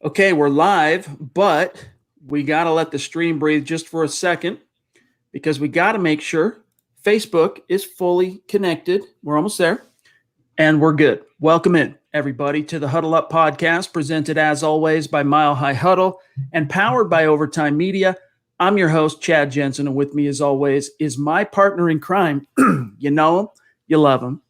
Okay, we're live, but we got to let the stream breathe just for a second because we got to make sure Facebook is fully connected. We're almost there and we're good. Welcome in, everybody, to the Huddle Up podcast, presented as always by Mile High Huddle and powered by Overtime Media. I'm your host, Chad Jensen, and with me, as always, is my partner in crime. You know him, you love him.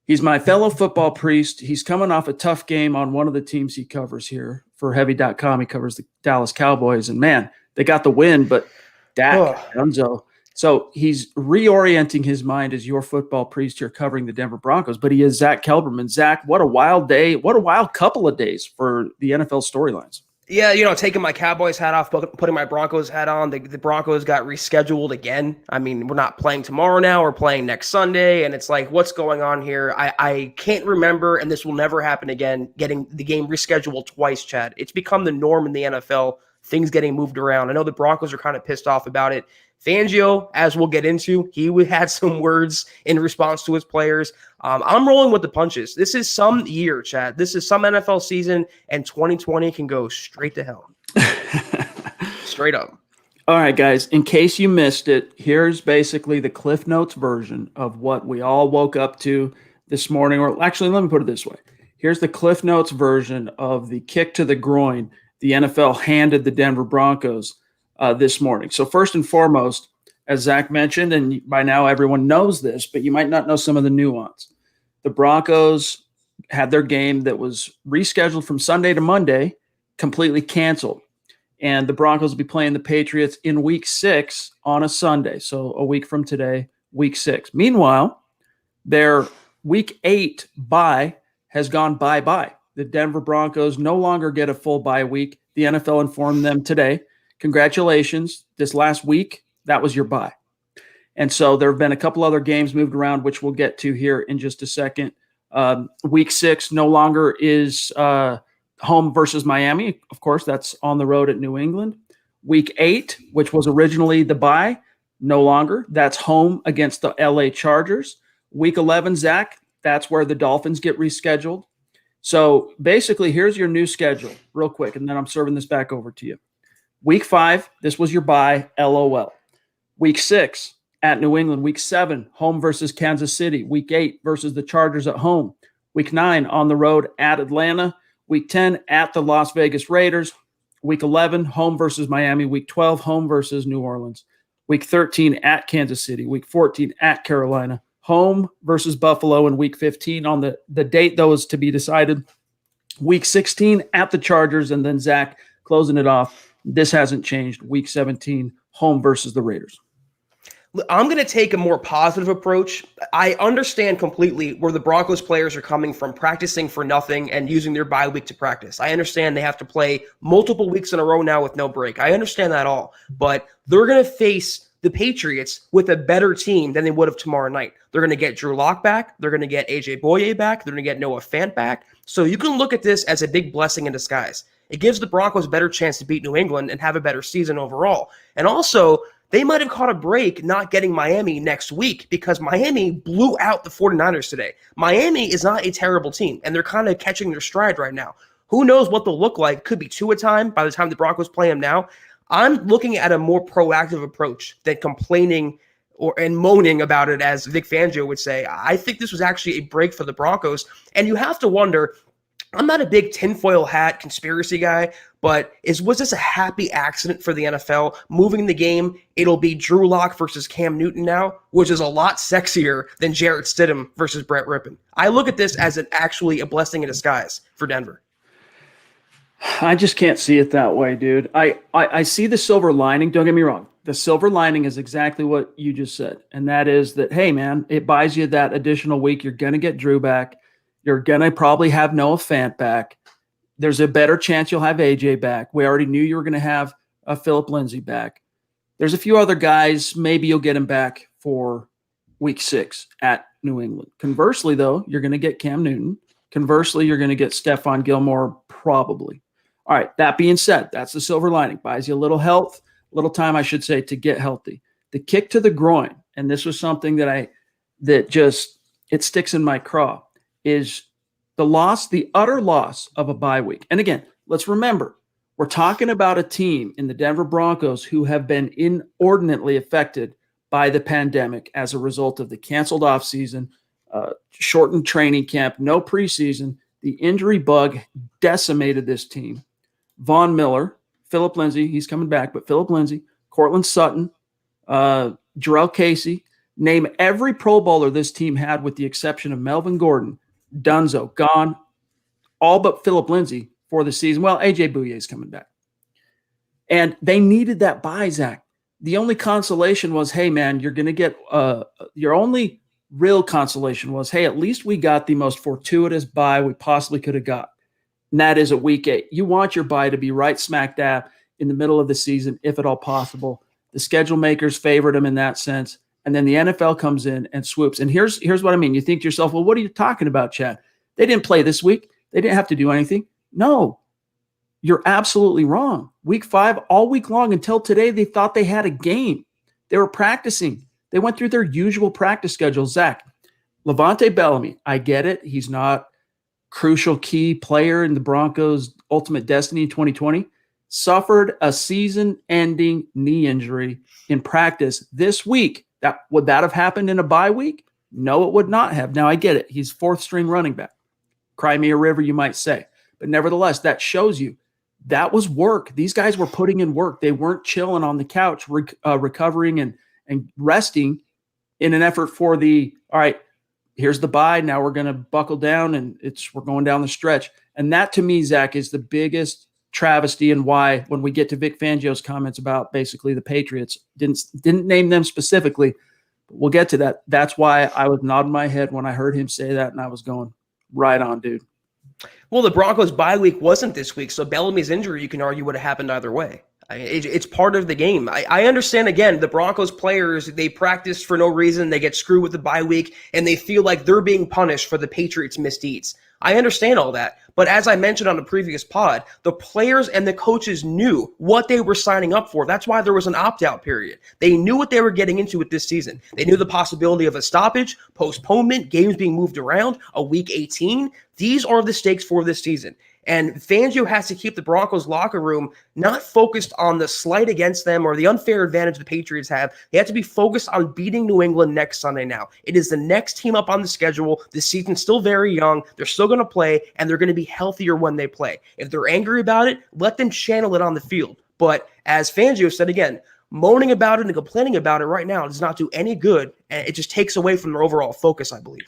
He's my fellow football priest. He's coming off a tough game on one of the teams he covers here for Heavy.com. He covers the Dallas Cowboys. And, man, they got the win, but Dak, Dunzo. So he's reorienting his mind as your football priest here covering the Denver Broncos. But he is Zach Kelberman. Zach, what a wild day. What a wild couple of days for the NFL storylines. Yeah, taking my Cowboys hat off, putting my Broncos hat on. The Broncos got rescheduled again. I mean, we're not playing tomorrow now. We're playing next Sunday. And it's like, what's going on here? I can't remember, and this will never happen again, getting the game rescheduled twice, Chad. It's become the norm in the NFL, things getting moved around. I know the Broncos are kind of pissed off about it. Fangio, as we'll get into, he had some words in response to his players. I'm rolling with the punches. This is some year, Chad. This is some NFL season, and 2020 can go straight to hell. Straight up. All right, guys, in case you missed it, here's basically the Cliff Notes version of what we all woke up to this morning. Or actually, let me put it this way. Here's the Cliff Notes version of the kick to the groin the NFL handed the Denver Broncos this morning. So first and foremost, as Zach mentioned, and by now everyone knows this, but you might not know some of the nuance. The Broncos had their game that was rescheduled from Sunday to Monday, completely canceled. And the Broncos will be playing the Patriots in week 6 on a Sunday. So a week from today, week 6. Meanwhile, their week 8 bye has gone bye-bye. The Denver Broncos no longer get a full bye week. The NFL informed them today, congratulations, this last week, that was your bye. And so there have been a couple other games moved around, which we'll get to here in just a second. Week 6 no longer is home versus Miami. Of course, that's on the road at New England. Week 8, which was originally the bye, no longer. That's home against the LA Chargers. Week 11, Zach, that's where the Dolphins get rescheduled. So basically, here's your new schedule real quick, and then I'm serving this back over to you. Week 5, this was your bye, LOL. Week 6, at New England. Week 7, home versus Kansas City. Week 8 versus the Chargers at home. Week 9, on the road at Atlanta. Week 10, at the Las Vegas Raiders. Week 11, home versus Miami. Week 12, home versus New Orleans. Week 13, at Kansas City. Week 14, at Carolina. Home versus Buffalo. And Week 15, on the date, though, is to be decided. Week 16, at the Chargers. And then, Zach, closing it off. This hasn't changed. Week 17, home versus the Raiders. I'm going to take a more positive approach. I understand completely where the Broncos players are coming from, practicing for nothing and using their bye week to practice. I understand they have to play multiple weeks in a row now with no break. I understand that all. But they're going to face the Patriots with a better team than they would have tomorrow night. They're going to get Drew Lock back. They're going to get A.J. Boye back. They're going to get Noah Fant back. So you can look at this as a big blessing in disguise. It gives the Broncos a better chance to beat New England and have a better season overall. And also, they might have caught a break not getting Miami next week because Miami blew out the 49ers today. Miami is not a terrible team, and they're kind of catching their stride right now. Who knows what they'll look like? Could be 2 a time by the time the Broncos play them now. I'm looking at a more proactive approach than complaining and moaning about it, as Vic Fangio would say. I think this was actually a break for the Broncos, and you have to wonder, I'm not a big tinfoil hat conspiracy guy, but was this a happy accident for the NFL? Moving the game, it'll be Drew Lock versus Cam Newton now, which is a lot sexier than Jarrett Stidham versus Brett Rippon. I look at this as actually a blessing in disguise for Denver. I just can't see it that way, dude. I see the silver lining. Don't get me wrong. The silver lining is exactly what you just said, and that is that, hey, man, it buys you that additional week. You're going to get Drew back. You're going to probably have Noah Fant back. There's a better chance you'll have AJ back. We already knew you were going to have Philip Lindsay back. There's a few other guys. Maybe you'll get him back for week 6 at New England. Conversely, though, you're going to get Cam Newton. Conversely, you're going to get Stephon Gilmore probably. All right, that being said, that's the silver lining. Buys you a little health, little time, I should say, to get healthy. The kick to the groin, and this was something that it sticks in my craw, is the utter loss of a bye week. And again, let's remember, we're talking about a team in the Denver Broncos who have been inordinately affected by the pandemic as a result of the canceled offseason, shortened training camp, no preseason. The injury bug decimated this team. Von Miller, Philip Lindsay, he's coming back, but Philip Lindsay, Cortland Sutton, Jarrell Casey, name every Pro Bowler this team had with the exception of Melvin Gordon, Dunzo, gone, all but Philip Lindsay for the season. Well, AJ Bouye is coming back. And they needed that bye, Zach. The only consolation was, hey, man, you're going to get your only real consolation was, hey, at least we got the most fortuitous bye we possibly could have got. And that is at week 8. You want your bye to be right smack dab in the middle of the season, if at all possible. The schedule makers favored them in that sense. And then the NFL comes in and swoops. And here's what I mean. You think to yourself, well, what are you talking about, Chad? They didn't play this week. They didn't have to do anything. No, you're absolutely wrong. Week 5, all week long until today, they thought they had a game. They were practicing. They went through their usual practice schedule. Zach, Levante Bellamy, I get it. He's not crucial key player in the Broncos' ultimate destiny in 2020. Suffered a season-ending knee injury in practice this week. Would that have happened in a bye week? No, it would not have. Now, I get it. He's 4th-string running back. Cry me a river, you might say. But nevertheless, that shows you that was work. These guys were putting in work. They weren't chilling on the couch, recovering and resting in an effort for all right, here's the bye. Now we're going to buckle down and we're going down the stretch. And that to me, Zach, is the biggest travesty and why when we get to Vic Fangio's comments about basically the Patriots, didn't name them specifically, but we'll get to that. That's why I was nodding my head when I heard him say that, and I was going, right on, dude. Well, the Broncos' bye week wasn't this week, so Bellamy's injury, you can argue, would have happened either way. It's part of the game. I understand, again, the Broncos players, they practice for no reason. They get screwed with the bye week, and they feel like they're being punished for the Patriots' misdeeds. I understand all that. But as I mentioned on the previous pod, the players and the coaches knew what they were signing up for. That's why there was an opt-out period. They knew what they were getting into with this season. They knew the possibility of a stoppage, postponement, games being moved around, a week 18. These are the stakes for this season. And Fangio has to keep the Broncos locker room not focused on the slight against them or the unfair advantage the Patriots have. They have to be focused on beating New England next Sunday now. It is the next team up on the schedule. The season's still very young. They're still going to play, and they're going to be healthier when they play. If they're angry about it, let them channel it on the field. But as Fangio said again, moaning about it and complaining about it right now does not do any good, and it just takes away from their overall focus, I believe.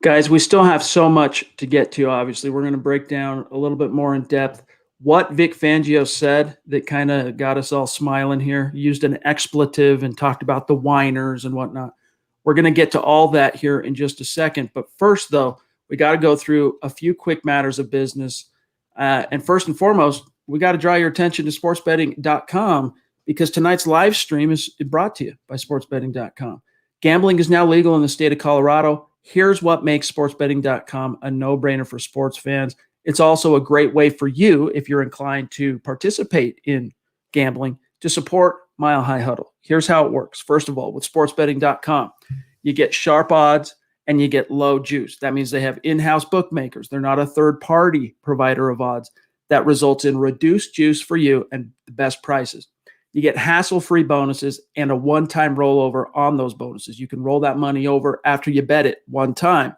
Guys, we still have so much to get to, obviously. We're going to break down a little bit more in depth what Vic Fangio said that kind of got us all smiling here. He used an expletive and talked about the whiners and whatnot. We're going to get to all that here in just a second. But first, though, we got to go through a few quick matters of business. And first and foremost, we got to draw your attention to sportsbetting.com because tonight's live stream is brought to you by sportsbetting.com. Gambling is now legal in the state of Colorado. Here's what makes sportsbetting.com a no-brainer for sports fans. It's also a great way for you, if you're inclined to participate in gambling, to support Mile High Huddle. Here's how it works. First of all, with sportsbetting.com, you get sharp odds and you get low juice. That means they have in-house bookmakers. They're not a third-party provider of odds. That results in reduced juice for you and the best prices. You get hassle-free bonuses and a one-time rollover on those bonuses. You can roll that money over after you bet it one time.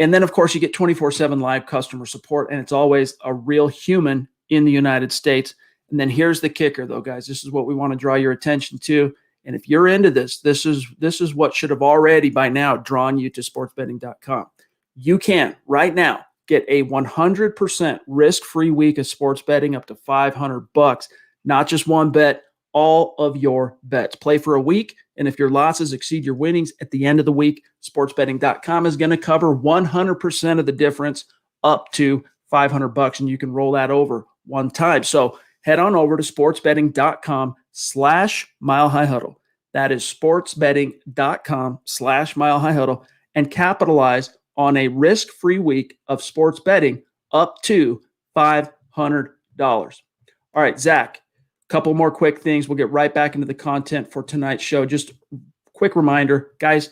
And then, of course, you get 24/7 live customer support, and it's always a real human in the United States. And then here's the kicker, though, guys. This is what we want to draw your attention to. And if you're into this, this is what should have already by now drawn you to sportsbetting.com. You can, right now, get a 100% risk-free week of sports betting up to $500. Not just one bet, all of your bets. Play for a week, and if your losses exceed your winnings at the end of the week, sportsbetting.com is going to cover 100% of the difference up to $500, and you can roll that over one time. So head on over to sportsbetting.com/milehighhuddle. That is sportsbetting.com/milehighhuddle and capitalize on a risk-free week of sports betting up to $500. All right, Zach. Couple more quick things. We'll get right back into the content for tonight's show. Just quick reminder, guys,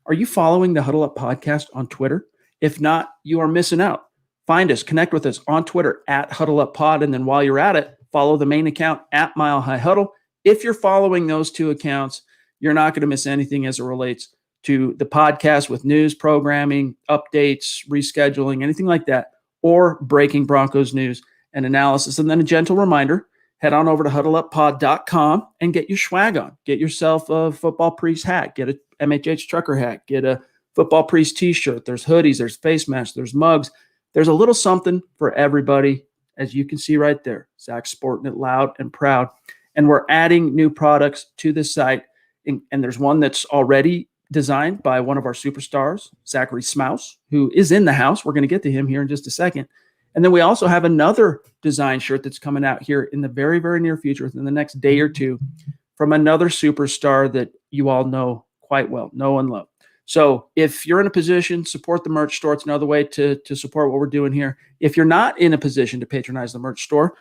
are you following the Huddle Up podcast on Twitter? If not, you are missing out. find us, connect with us on Twitter at Huddle Up Pod. And then while you're at it, follow the main account at Mile High Huddle. If you're following those two accounts, you're not going to miss anything as it relates to the podcast with news, programming, updates, rescheduling, anything like that, or breaking Broncos news and analysis. And then a gentle reminder, head on over to huddleuppod.com and get your swag on. Get yourself a Football Priest hat, get a MHH trucker hat, get a Football Priest t-shirt. There's hoodies, there's face masks, there's mugs. There's a little something for everybody, as you can see right there. Zach's sporting it loud and proud. And we're adding new products to the site. And there's one that's already designed by one of our superstars, Zachary Smouse, who is in the house. We're going to get to him here in just a second. And then we also have another design shirt that's coming out here in the very, very near future, within the next day or two, from another superstar that you all know quite well, know and love. So if you're in a position, support the merch store. It's another way to support what we're doing here. If you're not in a position to patronize the merch store,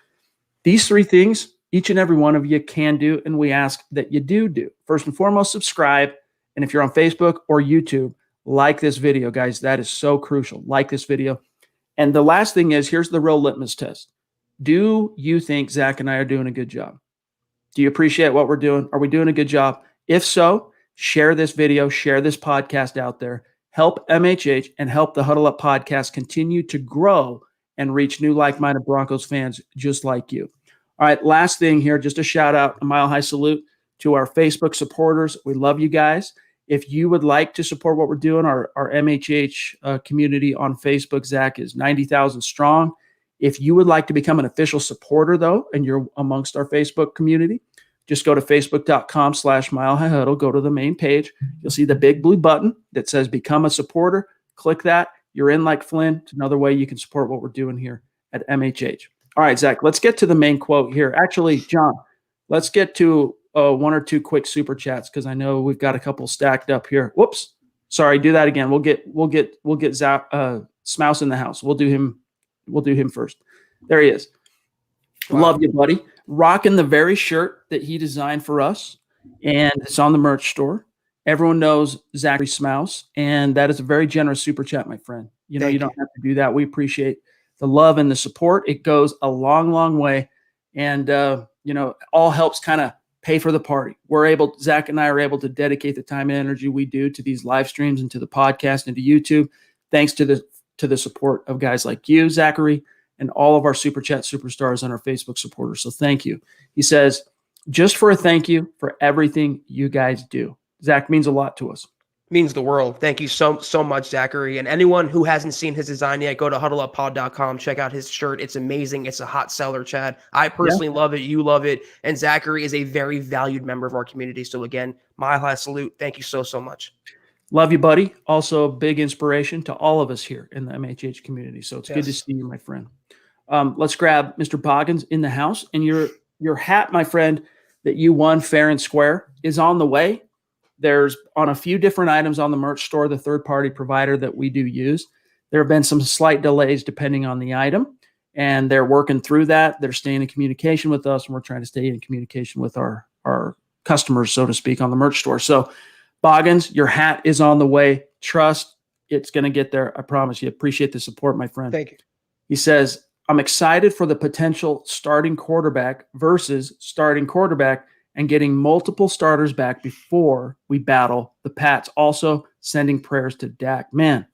these three things, each and every one of you can do, and we ask that you do. First and foremost, subscribe. And if you're on Facebook or YouTube, like this video, guys. That is so crucial. Like this video. And the last thing is, here's the real litmus test. Do you think Zach and I are doing a good job? Do you appreciate what we're doing? Are we doing a good job? If so, share this video, share this podcast out there. Help MHH and help the Huddle Up podcast continue to grow and reach new like-minded Broncos fans just like you. All right, last thing here, just a shout out, a mile high salute to our Facebook supporters. We love you guys. If you would like to support what we're doing, our MHH community on Facebook, Zach, is 90,000 strong. If you would like to become an official supporter, though, and you're amongst our Facebook community, just go to facebook.com/milehighhuddle, go to the main page. You'll see the big blue button that says become a supporter. Click that. You're in like Flynn. It's another way you can support what we're doing here at MHH. All right, Zach, let's get to the main quote here. Actually, John, let's get to one or two quick super chats, because I know we've got a couple stacked up here. Whoops. Sorry, do that again. We'll get Zach Smouse in the house. We'll do him first. There he is. Wow. Love you, buddy. Rocking the very shirt that he designed for us, and it's on the merch store. Everyone knows Zachary Smouse, and that is a very generous super chat, my friend. You know, you don't have to do that. We appreciate the love and the support. It goes a long, long way, and all helps kind of pay for the party. Zach and I are able to dedicate the time and energy we do to these live streams and to the podcast and to YouTube, thanks to the support of guys like you, Zachary, and all of our Super Chat superstars and our Facebook supporters. So thank you. He says, just for a thank you for everything you guys do. Zach, means a lot to us. Means the world. Thank you so much, Zachary. And anyone who hasn't seen his design yet, go to huddleuppod.com. Check out his shirt. It's amazing. It's a hot seller, Chad. I personally love it. You love it. And Zachary is a very valued member of our community. So again, mile high salute. Thank you so much. Love you, buddy. Also a big inspiration to all of us here in the MHH community. So it's good to see you, my friend. Let's grab Mr. Boggins in the house. And your hat, my friend, that you won fair and square is on the way. There's on a few different items on the merch store, the third-party provider that we do use. There have been some slight delays depending on the item, and they're working through that. They're staying in communication with us, and we're trying to stay in communication with our customers, so to speak, on the merch store. So, Boggins, your hat is on the way. Trust, it's going to get there. I promise you. Appreciate the support, my friend. Thank you. He says, I'm excited for the potential starting quarterback versus starting quarterback and getting multiple starters back before we battle the Pats. Also, sending prayers to Dak. Man,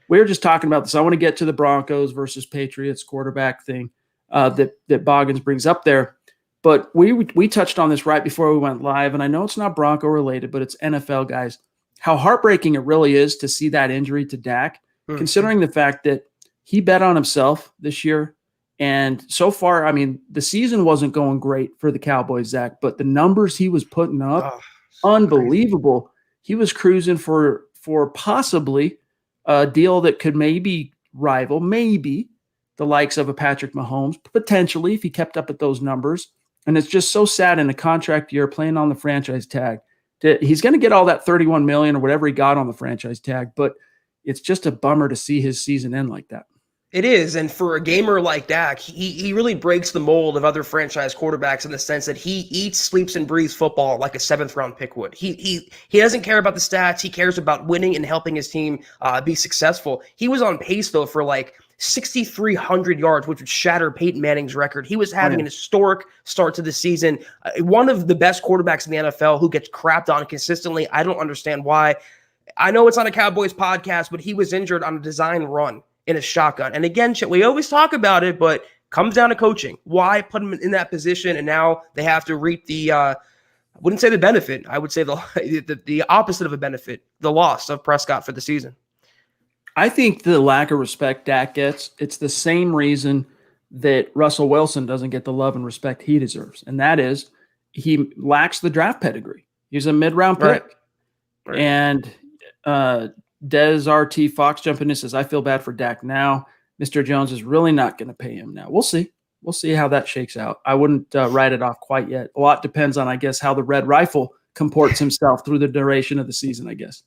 we were just talking about this. I want to get to the Broncos versus Patriots quarterback thing that Boggins brings up there. But we touched on this right before we went live, and I know it's not Bronco related, but it's NFL, guys. How heartbreaking it really is to see that injury to Dak, considering the fact that he bet on himself this year. And so far, I mean, the season wasn't going great for the Cowboys, Zach, but the numbers he was putting up, unbelievable. Crazy. He was cruising for possibly a deal that could maybe rival, maybe, the likes of a Patrick Mahomes, potentially, if he kept up at those numbers. And it's just so sad in a contract year playing on the franchise tag. He's going to get all that $31 million or whatever he got on the franchise tag, but it's just a bummer to see his season end like that. It is, and for a gamer like Dak, he really breaks the mold of other franchise quarterbacks in the sense that he eats, sleeps, and breathes football like a seventh-round pick would. He doesn't care about the stats. He cares about winning and helping his team be successful. He was on pace, though, for like 6,300 yards, which would shatter Peyton Manning's record. He was having an yeah. historic start to the season. One of the best quarterbacks in the NFL who gets crapped on consistently. I don't understand why. I know it's on a Cowboys podcast, but he was injured on a design run in a shotgun. And again, we always talk about it, but comes down to coaching. Why put him in that position? And now they have to reap the, I wouldn't say the benefit. I would say the opposite of a benefit, the loss of Prescott for the season. I think the lack of respect Dak gets, it's the same reason that Russell Wilson doesn't get the love and respect he deserves. And that is he lacks the draft pedigree. He's a mid-round pick. Right. And Des RT Fox jumping in and says, I feel bad for Dak now. Mr. Jones is really not going to pay him now. We'll see. We'll see how that shakes out. I wouldn't write it off quite yet. A lot depends on, I guess, how the Red Rifle comports himself through the duration of the season, I guess.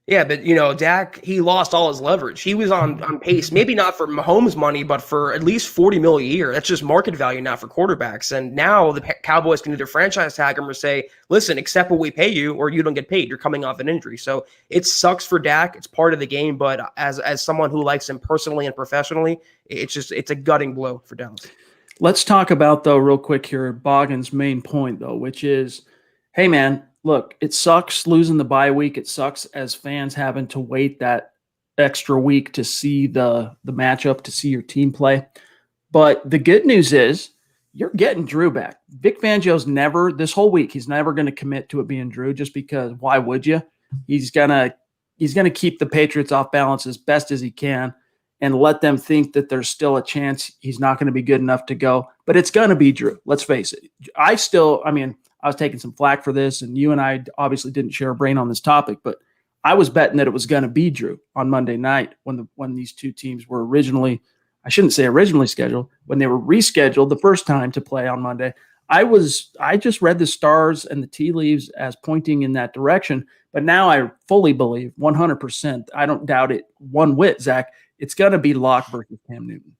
Yeah, but, Dak, he lost all his leverage. He was on pace, maybe not for Mahomes money, but for at least $40 million a year. That's just market value now for quarterbacks. And now the Cowboys can either franchise tag him or say, listen, accept what we pay you or you don't get paid. You're coming off an injury. So it sucks for Dak. It's part of the game. But as someone who likes him personally and professionally, it's a gutting blow for Dallas. Let's talk about, though, real quick here, Boggan's main point, though, which is, hey, man, look, it sucks losing the bye week. It sucks as fans having to wait that extra week to see the matchup, to see your team play. But the good news is you're getting Drew back. Vic Fangio's never, this whole week, he's never going to commit to it being Drew just because why would you? He's gonna keep the Patriots off balance as best as he can and let them think that there's still a chance he's not going to be good enough to go. But it's going to be Drew. Let's face it. I was taking some flack for this, and you and I obviously didn't share a brain on this topic, but I was betting that it was going to be Drew on Monday night when these two teams were originally scheduled, when they were rescheduled the first time to play on Monday. I just read the stars and the tea leaves as pointing in that direction, but now I fully believe 100%. I don't doubt it one whit, Zach. It's going to be Locke versus Cam Newton.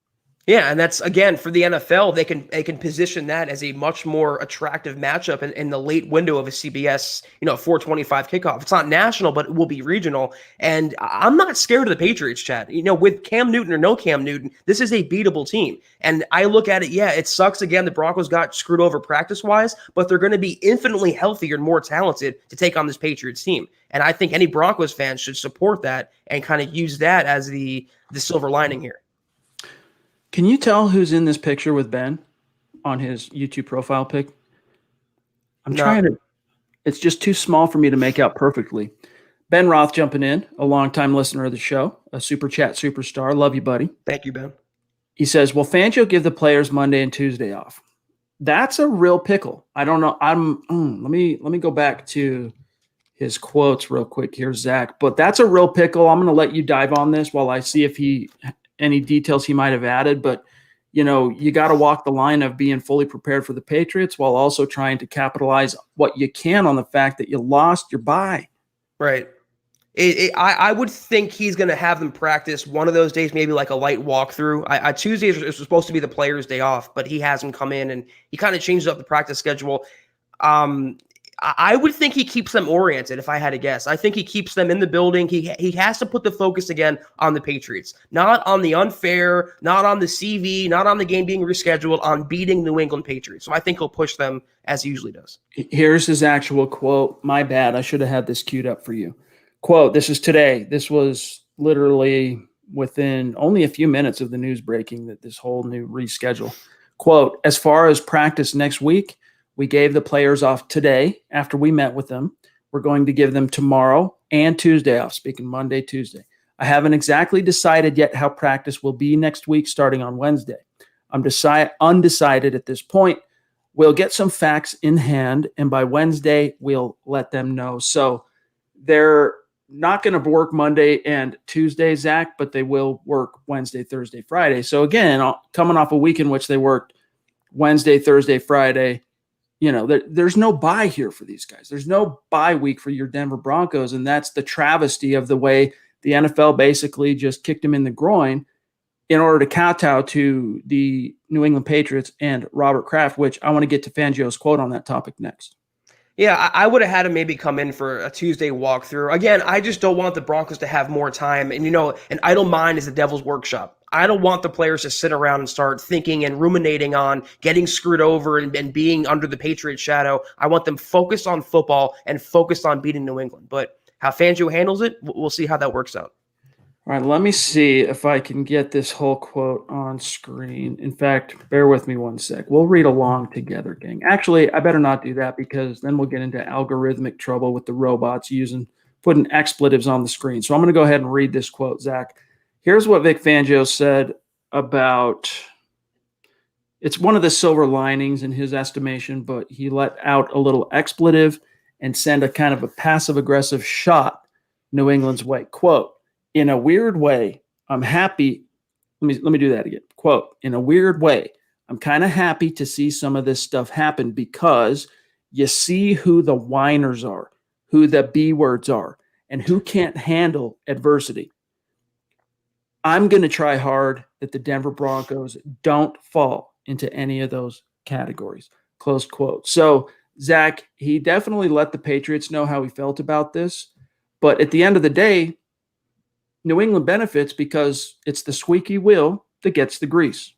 Yeah, and that's, again, for the NFL, they can position that as a much more attractive matchup in the late window of a CBS, 425 kickoff. It's not national, but it will be regional. And I'm not scared of the Patriots, Chad. With Cam Newton or no Cam Newton, this is a beatable team. And I look at it, yeah, it sucks, again, the Broncos got screwed over practice-wise, but they're going to be infinitely healthier and more talented to take on this Patriots team. And I think any Broncos fans should support that and kind of use that as the silver lining here. Can you tell who's in this picture with Ben on his YouTube profile pic? It's just too small for me to make out perfectly. Ben Roth jumping in, a longtime listener of the show, a super chat superstar. Love you, buddy. Thank you, Ben. He says, will Fangio give the players Monday and Tuesday off? That's a real pickle. I don't know. Let me go back to his quotes real quick here, Zach. But that's a real pickle. I'm going to let you dive on this while I see if any details he might have added, but you got to walk the line of being fully prepared for the Patriots while also trying to capitalize what you can on the fact that you lost your bye. Right. I would think he's going to have them practice one of those days, maybe like a light walkthrough. Tuesday is supposed to be the players' day off, but he has them come in and he kind of changes up the practice schedule. I would think he keeps them oriented, if I had to guess. I think he keeps them in the building. He has to put the focus again on the Patriots, not on the unfair, not on the CV, not on the game being rescheduled, on beating New England Patriots. So I think he'll push them as he usually does. Here's his actual quote. My bad. I should have had this queued up for you. Quote, this is today. This was literally within only a few minutes of the news breaking that this whole new reschedule. Quote, as far as practice next week, we gave the players off today after we met with them. We're going to give them tomorrow and Tuesday off, speaking Monday, Tuesday. I haven't exactly decided yet how practice will be next week starting on Wednesday. I'm undecided at this point. We'll get some facts in hand, and by Wednesday, we'll let them know. So they're not going to work Monday and Tuesday, Zach, but they will work Wednesday, Thursday, Friday. So again, coming off a week in which they worked Wednesday, Thursday, Friday, there's no bye here for these guys. There's no bye week for your Denver Broncos, and that's the travesty of the way the NFL basically just kicked him in the groin in order to kowtow to the New England Patriots and Robert Kraft, which I want to get to Fangio's quote on that topic next. Yeah, I would have had him maybe come in for a Tuesday walkthrough. Again, I just don't want the Broncos to have more time. And, an idle mind is the devil's workshop. I don't want the players to sit around and start thinking and ruminating on getting screwed over and being under the Patriots shadow. I want them focused on football and focused on beating New England. But how Fangio handles it, we'll see how that works out. All right, let me see if I can get this whole quote on screen. In fact, bear with me one sec. We'll read along together, gang. Actually, I better not do that because then we'll get into algorithmic trouble with the robots putting expletives on the screen. So I'm going to go ahead and read this quote, Zach. Here's what Vic Fangio said about it's one of the silver linings in his estimation, but he let out a little expletive and sent a kind of a passive-aggressive shot New England's way. Quote, in a weird way, I'm happy. Let me do that again. Quote, in a weird way, I'm kind of happy to see some of this stuff happen because you see who the whiners are, who the B words are, and who can't handle adversity. I'm going to try hard that the Denver Broncos don't fall into any of those categories. Close quote. So, Zach, he definitely let the Patriots know how he felt about this. But at the end of the day, New England benefits because it's the squeaky wheel that gets the grease.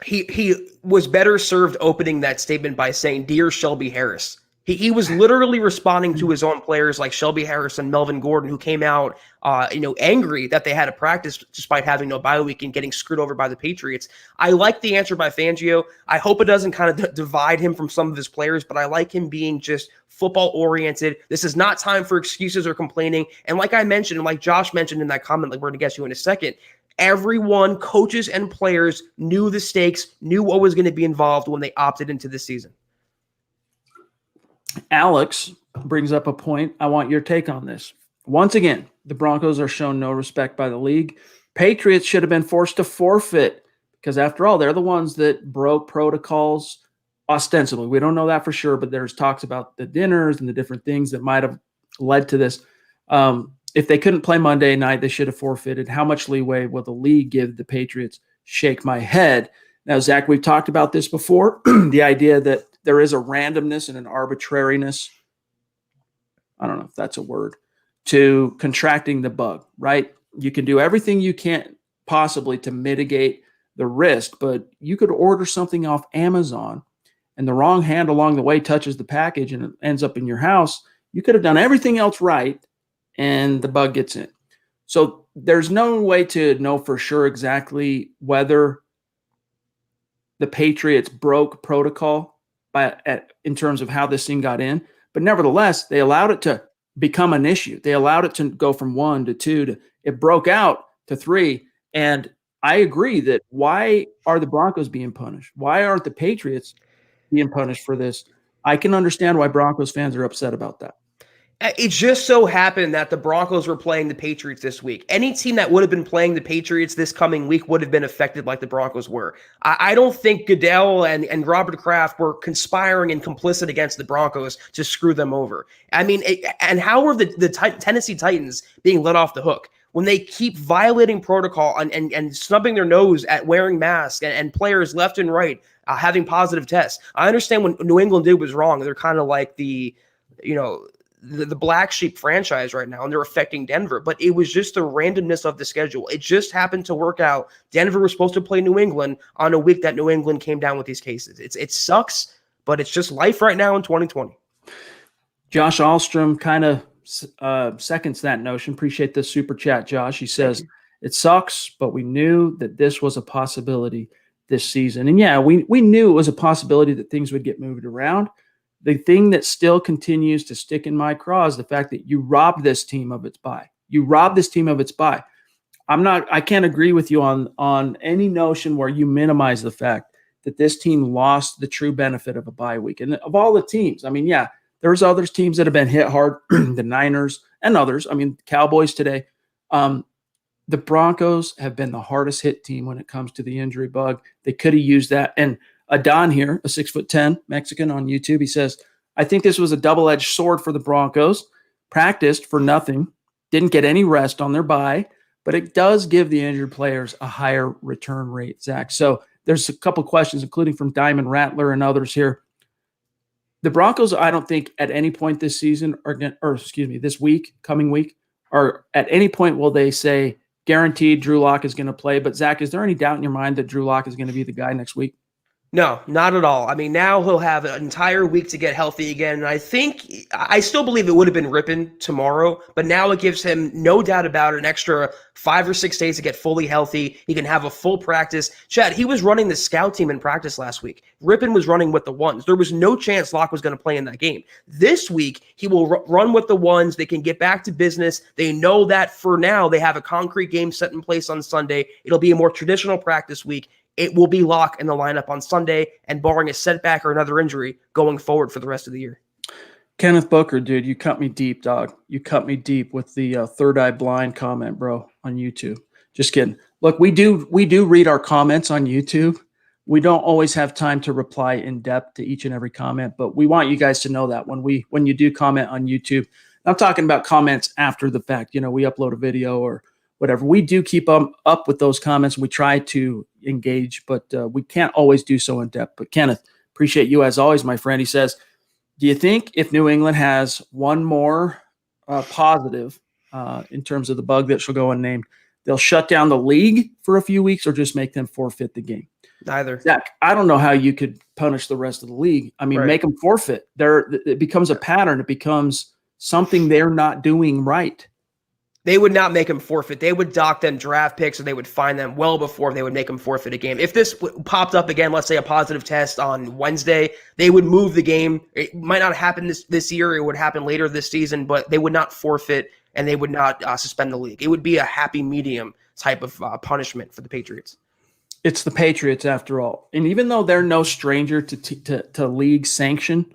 He was better served opening that statement by saying, "Dear Shelby Harris." He was literally responding to his own players like Shelby Harris and Melvin Gordon, who came out, angry that they had to practice despite having no bye week and getting screwed over by the Patriots. I like the answer by Fangio. I hope it doesn't kind of divide him from some of his players, but I like him being just football oriented. This is not time for excuses or complaining. And like I mentioned, and like Josh mentioned in that comment, like we're going to get to in a second, everyone, coaches and players, knew the stakes, knew what was going to be involved when they opted into this season. Alex brings up a point. I want your take on this. Once again, the Broncos are shown no respect by the league. Patriots should have been forced to forfeit because, after all, they're the ones that broke protocols ostensibly. We don't know that for sure, but there's talks about the dinners and the different things that might have led to this. If they couldn't play Monday night, they should have forfeited. How much leeway will the league give the Patriots? Shake my head. Now, Zach, we've talked about this before, the idea that there is a randomness and an arbitrariness, I don't know if that's a word, to contracting the bug, right? You can do everything you can possibly to mitigate the risk, but you could order something off Amazon and the wrong hand along the way touches the package and it ends up in your house. You could have done everything else right and the bug gets in. So there's no way to know for sure exactly whether the Patriots broke protocol in terms of how this thing got in. But nevertheless, they allowed it to become an issue. They allowed it to go from 1 to 2 to it broke out to 3. And I agree that why are the Broncos being punished? Why aren't the Patriots being punished for this? I can understand why Broncos fans are upset about that. It just so happened that the Broncos were playing the Patriots this week. Any team that would have been playing the Patriots this coming week would have been affected like the Broncos were. I don't think Goodell and Robert Kraft were conspiring and complicit against the Broncos to screw them over. I mean, and how are the Tennessee Titans being let off the hook? When they keep violating protocol and snubbing their nose at wearing masks and players left and right having positive tests. I understand what New England did was wrong. They're kind of like the black sheep franchise right now, and they're affecting Denver. But it was just the randomness of the schedule. It just happened to work out. Denver was supposed to play New England on a week that New England came down with these cases. It sucks, but it's just life right now in 2020. Josh Alstrom kind of seconds that notion. Appreciate the super chat, Josh. He says, it sucks, but we knew that this was a possibility this season. And yeah, we knew it was a possibility that things would get moved around. The thing that still continues to stick in my craw is the fact that you robbed this team of its bye. You robbed this team of its bye. I can't agree with you on any notion where you minimize the fact that this team lost the true benefit of a bye week. And of all the teams, I mean, yeah, there's other teams that have been hit hard, the Niners and others. I mean, Cowboys today. The Broncos have been the hardest hit team when it comes to the injury bug. They could have used that. And Adon here, a 6'10" Mexican on YouTube, he says, I think this was a double-edged sword for the Broncos. Practiced for nothing, didn't get any rest on their bye, but it does give the injured players a higher return rate, Zach. So there's a couple questions, including from Diamond Rattler and others here. The Broncos, I don't think at any point this season, this week, coming week, or at any point will they say, guaranteed Drew Lock is going to play. But Zach, is there any doubt in your mind that Drew Lock is going to be the guy next week? No, not at all. I mean, now he'll have an entire week to get healthy again. And I still believe it would have been Rippon tomorrow, but now it gives him, no doubt about it, an extra 5 or 6 days to get fully healthy. He can have a full practice. Chad, he was running the scout team in practice last week. Rippon was running with the ones. There was no chance Locke was going to play in that game. This week, he will run with the ones. They can get back to business. They know that for now, they have a concrete game set in place on Sunday. It'll be a more traditional practice week. It will be Locke in the lineup on Sunday, and barring a setback or another injury, going forward for the rest of the year. Kenneth Booker, dude, you cut me deep, dog. You cut me deep with the third eye blind comment, bro, on YouTube. Just kidding. Look, we do read our comments on YouTube. We don't always have time to reply in depth to each and every comment, but we want you guys to know that when you do comment on YouTube, I'm talking about comments after the fact. You know, we upload a video or whatever. We do keep up with those comments. We try to engage, but we can't always do so in depth. But Kenneth, appreciate you as always, my friend. He says, do you think if New England has one more positive in terms of the bug that shall go unnamed, they'll shut down the league for a few weeks or just make them forfeit the game? Neither. Zach, I don't know how you could punish the rest of the league. I mean, Make them forfeit. It becomes a pattern. It becomes something they're not doing right. They would not make them forfeit. They would dock them draft picks, or they would fine them well before they would make them forfeit a game. If this popped up again, let's say a positive test on Wednesday, they would move the game. It might not happen this year. It would happen later this season, but they would not forfeit and they would not suspend the league. It would be a happy medium type of punishment for the Patriots. It's the Patriots after all. And even though they're no stranger to league sanction,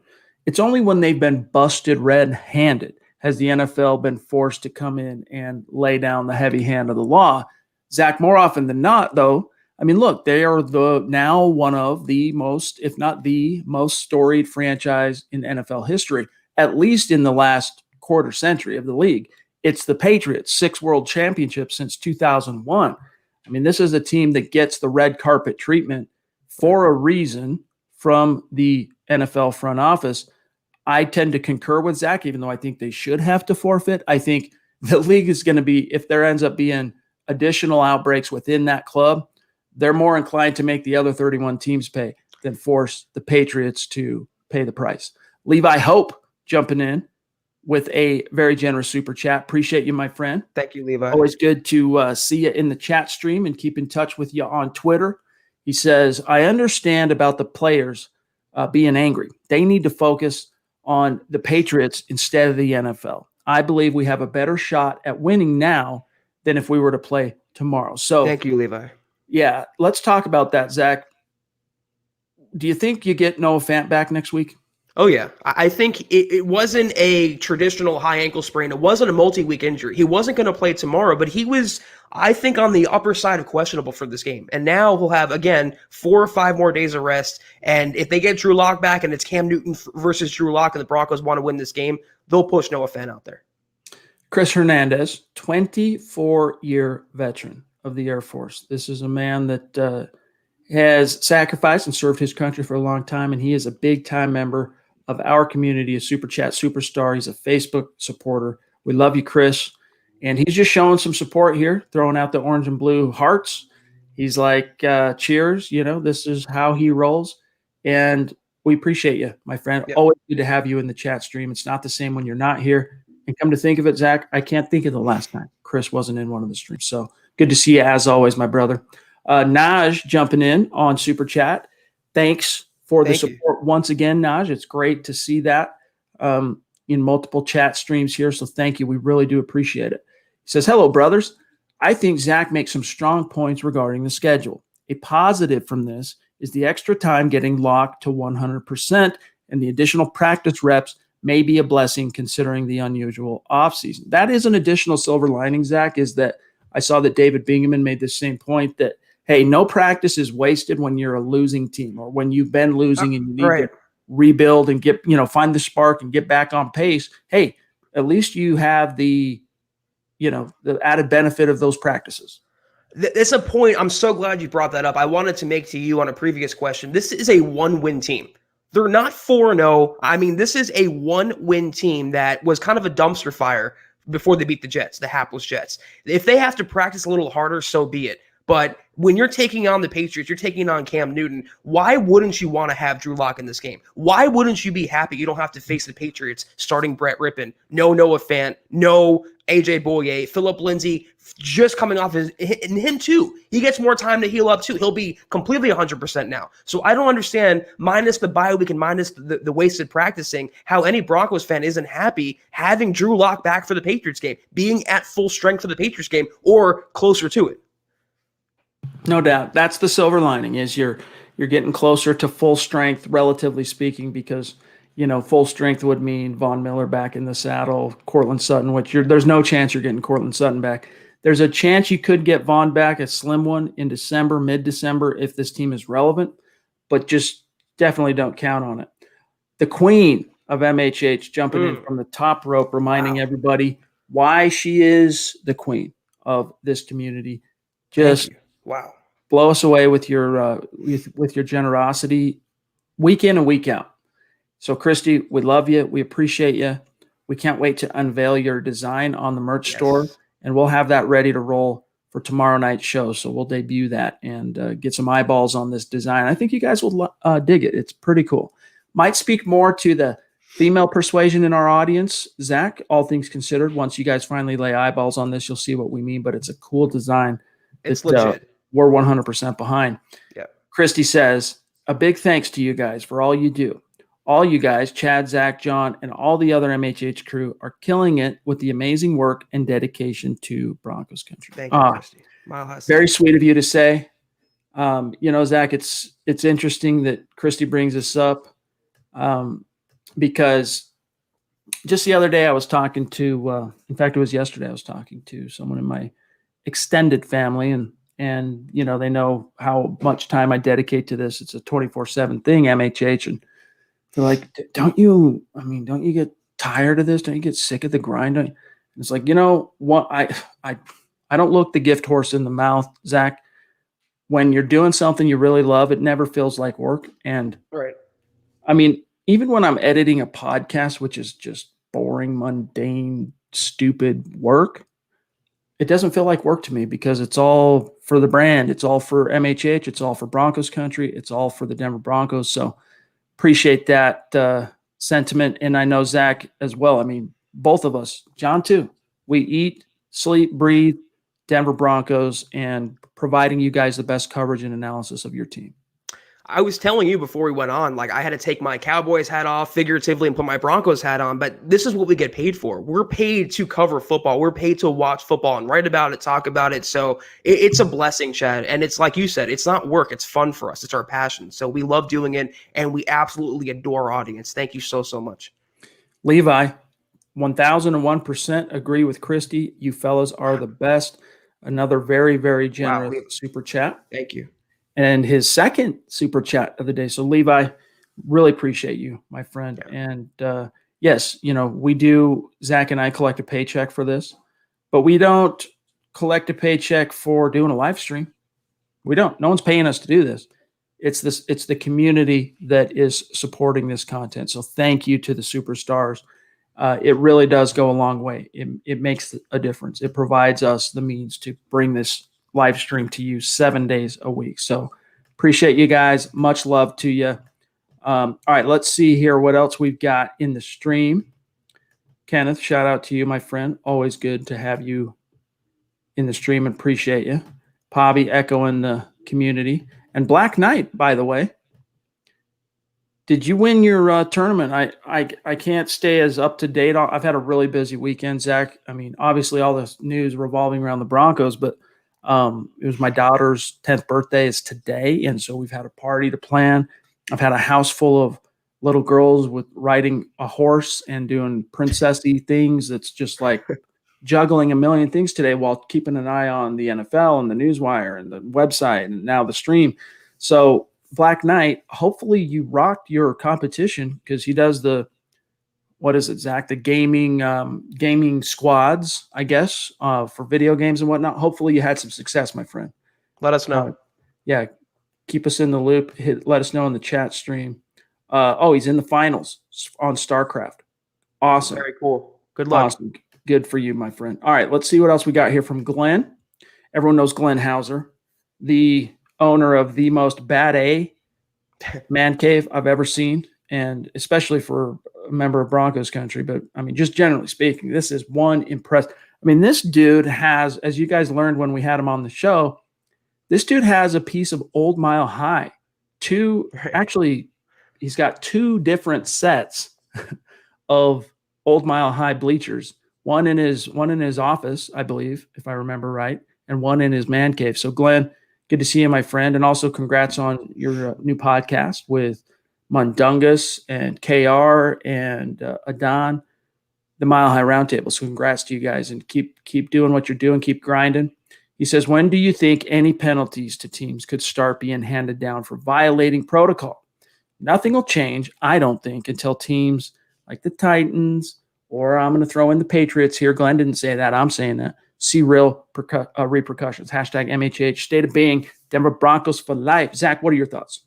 it's only when they've been busted red-handed has the NFL been forced to come in and lay down the heavy hand of the law. Zach, more often than not, though, I mean, look, they are now one of the most, if not the most storied franchise in NFL history, at least in the last quarter century of the league. It's the Patriots, 6 world championships since 2001. I mean, this is a team that gets the red carpet treatment for a reason from the NFL front office. I tend to concur with Zach, even though I think they should have to forfeit. I think the league is going to be, if there ends up being additional outbreaks within that club, they're more inclined to make the other 31 teams pay than force the Patriots to pay the price. Levi Hope jumping in with a very generous super chat. Appreciate you, my friend. Thank you, Levi. Always good to see you in the chat stream and keep in touch with you on Twitter. He says, I understand about the players being angry. They need to focus on the Patriots instead of the NFL. I believe we have a better shot at winning now than if we were to play tomorrow. So thank you, Levi. Yeah, let's talk about that, Zach. Do you think you get Noah Fant back next week? Oh, yeah. I think it wasn't a traditional high ankle sprain. It wasn't a multi-week injury. He wasn't going to play tomorrow, but he was, I think, on the upper side of questionable for this game. And now he'll have, again, 4 or 5 more days of rest. And if they get Drew Lock back and it's Cam Newton versus Drew Lock and the Broncos want to win this game, they'll push Noah Fant out there. Chris Hernandez, 24-year veteran of the Air Force. This is a man that has sacrificed and served his country for a long time, and he is a big-time member of our community, a Super Chat superstar. He's a Facebook supporter. We love you, Chris. And he's just showing some support here, throwing out the orange and blue hearts. He's like, cheers. You know, this is how he rolls. And we appreciate you, my friend. Yep. Always good to have you in the chat stream. It's not the same when you're not here. And come to think of it, Zach, I can't think of the last time Chris wasn't in one of the streams. So good to see you as always, my brother. Naj jumping in on Super Chat. Thanks for the support once again, Naj. It's great to see that in multiple chat streams here. So thank you. We really do appreciate it. He says, hello, brothers. I think Zach makes some strong points regarding the schedule. A positive from this is the extra time getting locked to 100%, and the additional practice reps may be a blessing considering the unusual offseason. That is an additional silver lining, Zach, is that I saw that David Bingaman made the same point that, hey, no practice is wasted when you're a losing team or when you've been losing and you need to rebuild and get, find the spark and get back on pace. Hey, at least you have the added benefit of those practices. That's a point. I'm so glad you brought that up. I wanted to make to you on a previous question. This is a 1-win team. They're not 4-0. I mean, this is a 1-win team that was kind of a dumpster fire before they beat the Jets, the hapless Jets. If they have to practice a little harder, so be it. But when you're taking on the Patriots, you're taking on Cam Newton, why wouldn't you want to have Drew Lock in this game? Why wouldn't you be happy you don't have to face the Patriots starting Brett Rippon, no Noah Fant, no AJ Boye, Philip Lindsay, just coming off and him too. He gets more time to heal up too. He'll be completely 100% now. So I don't understand, minus the bye week and minus the wasted practicing, how any Broncos fan isn't happy having Drew Lock back for the Patriots game, being at full strength for the Patriots game or closer to it. No doubt. That's the silver lining, is you're getting closer to full strength, relatively speaking, because, full strength would mean Von Miller back in the saddle, Cortland Sutton, which there's no chance you're getting Cortland Sutton back. There's a chance you could get Von back, a slim one, in December, mid-December, if this team is relevant, but just definitely don't count on it. The queen of MHH jumping in from the top rope, reminding everybody why she is the queen of this community. Just wow, blow us away with your with your generosity week in and week out. So, Christy, we love you. We appreciate you. We can't wait to unveil your design on the merch store, and we'll have that ready to roll for tomorrow night's show. So we'll debut that and get some eyeballs on this design. I think you guys will dig it. It's pretty cool. Might speak more to the female persuasion in our audience, Zach, all things considered. Once you guys finally lay eyeballs on this, you'll see what we mean, but it's a cool design. It's legit. We're 100% behind. Yeah. Christy says, a big thanks to you guys for all you do. All you guys, Chad, Zach, John, and all the other MHH crew are killing it with the amazing work and dedication to Broncos country. Thank you, Christy. Very sweet of you to say. Zach, it's interesting that Christy brings this up because just the other day I was talking to, in fact, it was yesterday, I was talking to someone in my extended family, and they know how much time I dedicate to this. It's a 24/7 thing, MHH. And they're like, don't you get tired of this? Don't you get sick of the grind? And it's like, what? I don't look the gift horse in the mouth, Zach. When you're doing something you really love, it never feels like work. And even when I'm editing a podcast, which is just boring, mundane, stupid work, it doesn't feel like work to me because it's all for the brand. It's all for MHH. It's all for Broncos country. It's all for the Denver Broncos. So appreciate that sentiment. And I know Zach as well. I mean, both of us, John too, we eat, sleep, breathe Denver Broncos and providing you guys the best coverage and analysis of your team. I was telling you before we went on, I had to take my Cowboys hat off figuratively and put my Broncos hat on, but this is what we get paid for. We're paid to cover football. We're paid to watch football and write about it, talk about it. So it's a blessing, Chad. And it's like you said, it's not work. It's fun for us. It's our passion. So we love doing it, and we absolutely adore our audience. Thank you so, so much. Levi, 1001% agree with Christy. You fellas are the best. Another very, very generous super chat. Thank you. And his second super chat of the day. So Levi, really appreciate you, my friend. Yeah. And yes, we do, Zach and I collect a paycheck for this, but we don't collect a paycheck for doing a live stream. We don't. No one's paying us to do this. It's the community that is supporting this content. So thank you to the superstars. It really does go a long way. It makes a difference. It provides us the means to bring this live stream to you 7 days a week. So appreciate you guys. Much love to you. All right, let's see here what else we've got in the stream. Kenneth, shout out to you, my friend. Always good to have you in the stream and appreciate you. Pobby echoing the community. And Black Knight, by the way. Did you win your tournament? I can't stay as up to date. I've had a really busy weekend, Zach. I mean, obviously all this news revolving around the Broncos, but it was my daughter's 10th birthday is today, and so we've had a party to plan. I've had a house full of little girls with riding a horse and doing princessy things. That's just like juggling a million things today while keeping an eye on the NFL and the Newswire and the website and now the stream. So Black Knight, hopefully you rocked your competition because he does the, what is it, Zach? The gaming squads, I guess, for video games and whatnot. Hopefully you had some success, my friend. Let us know. Yeah, keep us in the loop. Let us know in the chat stream. He's in the finals on StarCraft. Awesome. Very cool. Good luck. Awesome. Good for you, my friend. All right, let's see what else we got here from Glenn. Everyone knows Glenn Hauser, the owner of the most bad A man cave I've ever seen, and especially for a member of Broncos country. But I mean, just generally speaking, this is one impressed. I mean, this dude has, as you guys learned when we had him on the show, this dude has a piece of Old Mile High. Actually, he's got two different sets of Old Mile High bleachers. One in his office, I believe, if I remember right, and one in his man cave. So, Glenn, good to see you, my friend, and also congrats on your new podcast with Mundungus and KR and Adon, the Mile High Roundtable. So, congrats to you guys, and keep doing what you're doing. Keep grinding. He says, when do you think any penalties to teams could start being handed down for violating protocol? Nothing will change, I don't think, until teams like the Titans, or I'm going to throw in the Patriots here. Glenn didn't say that. I'm saying that. See real repercussions. Hashtag MHH, state of being, Denver Broncos for life. Zach, what are your thoughts?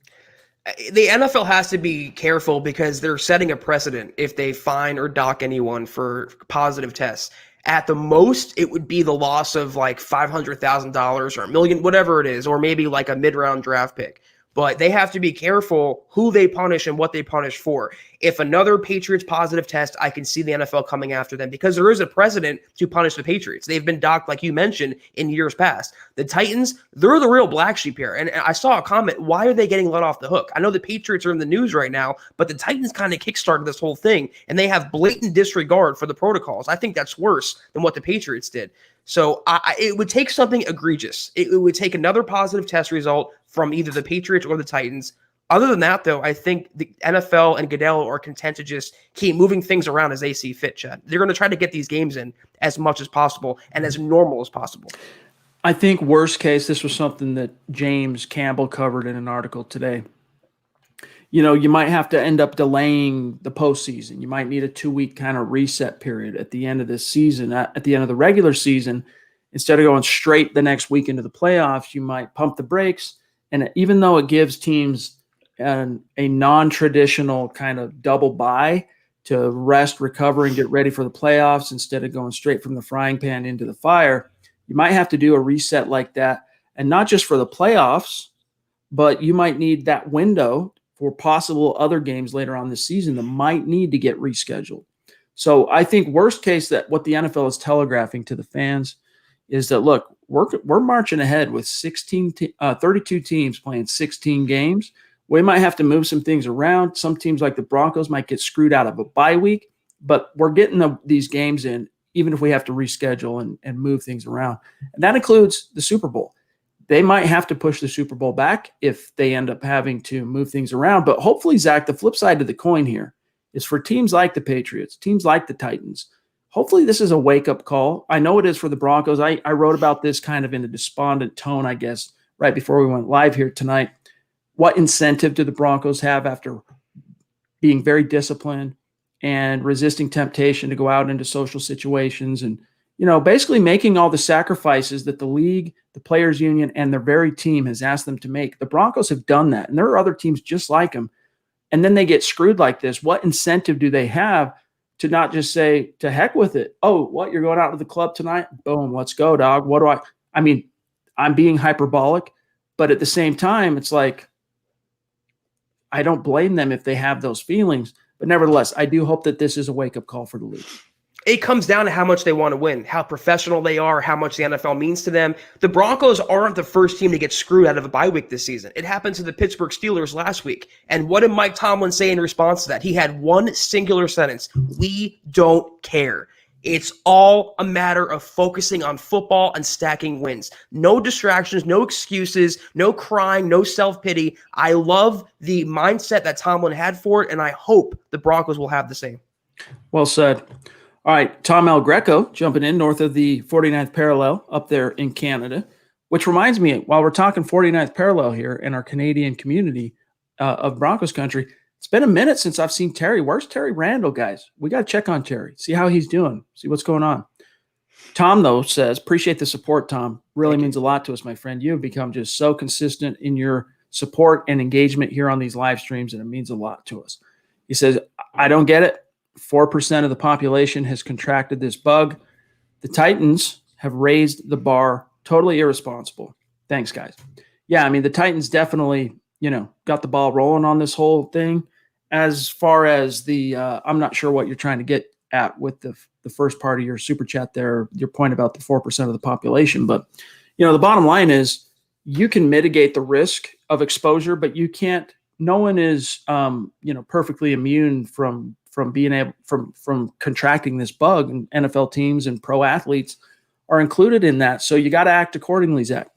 The NFL has to be careful because they're setting a precedent if they fine or dock anyone for positive tests. At the most, it would be the loss of like $500,000 or $1 million, whatever it is, or maybe like a mid-round draft pick. But they have to be careful who they punish and what they punish for. If another Patriots positive test, I can see the NFL coming after them because there is a precedent to punish the Patriots. They've been docked, like you mentioned, in years past. The Titans, they're the real black sheep here. And I saw a comment, why are they getting let off the hook? I know the Patriots are in the news right now, but the Titans kind of kickstarted this whole thing, and they have blatant disregard for the protocols. I think that's worse than what the Patriots did. So it would take something egregious. It would take another positive test result from either the Patriots or the Titans. Other than that, though, I think the NFL and Goodell are content to just keep moving things around as they see fit, Chad. They're going to try to get these games in as much as possible and as normal as possible. I think worst case, this was something that James Campbell covered in an article today. You know, you might have to end up delaying the postseason. You might need a 2-week kind of reset period at the end of this season. At the end of the regular season, instead of going straight the next week into the playoffs, you might pump the brakes. And even though it gives teams a non-traditional kind of double bye to rest, recover, and get ready for the playoffs instead of going straight from the frying pan into the fire, you might have to do a reset like that. And not just for the playoffs, but you might need that window for possible other games later on this season that might need to get rescheduled. So I think worst case that what the NFL is telegraphing to the fans is that, look, we're marching ahead with 32 teams playing 16 games. We might have to move some things around. Some teams like the Broncos might get screwed out of a bye week, but we're getting these games in, even if we have to reschedule and move things around. And that includes the Super Bowl. They might have to push the Super Bowl back if they end up having to move things around. But hopefully, Zach, the flip side to the coin here is for teams like the Patriots, teams like the Titans. Hopefully, this is a wake-up call. I know it is for the Broncos. I wrote about this kind of in a despondent tone, I guess, right before we went live here tonight. What incentive do the Broncos have after being very disciplined and resisting temptation to go out into social situations and, you know, basically making all the sacrifices that the league, the players union, and their very team has asked them to make? The Broncos have done that, and there are other teams just like them. And then they get screwed like this. What incentive do they have to not just say, to heck with it? Oh, what, you're going out to the club tonight? Boom, let's go, dog. I mean, I'm being hyperbolic, but at the same time, it's like, I don't blame them if they have those feelings. But nevertheless, I do hope that this is a wake-up call for the league. It comes down to how much they want to win, how professional they are, how much the NFL means to them. The Broncos aren't the first team to get screwed out of a bye week this season. It happened to the Pittsburgh Steelers last week. And what did Mike Tomlin say in response to that? He had one singular sentence: we don't care. It's all a matter of focusing on football and stacking wins. No distractions, no excuses, no crying, no self-pity. I love the mindset that Tomlin had for it, and I hope the Broncos will have the same. Well said. All right, Tom El Greco jumping in north of the 49th parallel up there in Canada, which reminds me, while we're talking 49th parallel here in our Canadian community of Broncos country, it's been a minute since I've seen Terry. Where's Terry Randall, guys? We got to check on Terry, see how he's doing, see what's going on. Tom, though, says, appreciate the support, Tom. Really means a lot to us, my friend. You have become just so consistent in your support and engagement here on these live streams, and it means a lot to us. He says, I don't get it. 4% of the population has contracted this bug. The Titans have raised the bar, totally irresponsible. Thanks, guys. Yeah, I mean, the Titans definitely, got the ball rolling on this whole thing. As far as the, I'm not sure what you're trying to get at with the first part of your super chat there, your point about the 4% of the population. But, the bottom line is you can mitigate the risk of exposure, but you can't, no one is, perfectly immune from being able, from contracting this bug, and NFL teams and pro athletes are included in that. So you got to act accordingly, Zach.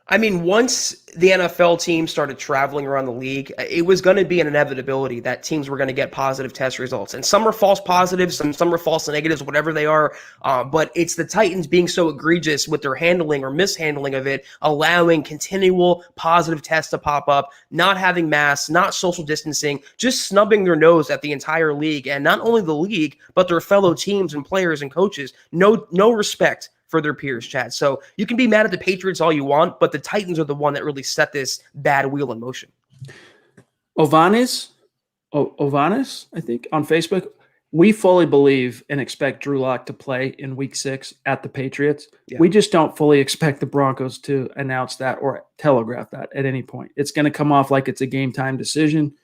I mean, once the NFL team started traveling around the league, it was going to be an inevitability that teams were going to get positive test results. And some were false positives, some were false negatives, whatever they are. But it's the Titans being so egregious with their handling or mishandling of it, allowing continual positive tests to pop up, not having masks, not social distancing, just snubbing their nose at the entire league. And not only the league, but their fellow teams and players and coaches. No respect for their peers, Chad. So you can be mad at the Patriots all you want, but the Titans are the one that really set this bad wheel in motion. Ovanis, I think, on Facebook, we fully believe and expect Drew Lock to play in Week 6 at the Patriots. Yeah. We just don't fully expect the Broncos to announce that or telegraph that at any point. It's going to come off like it's a game-time decision.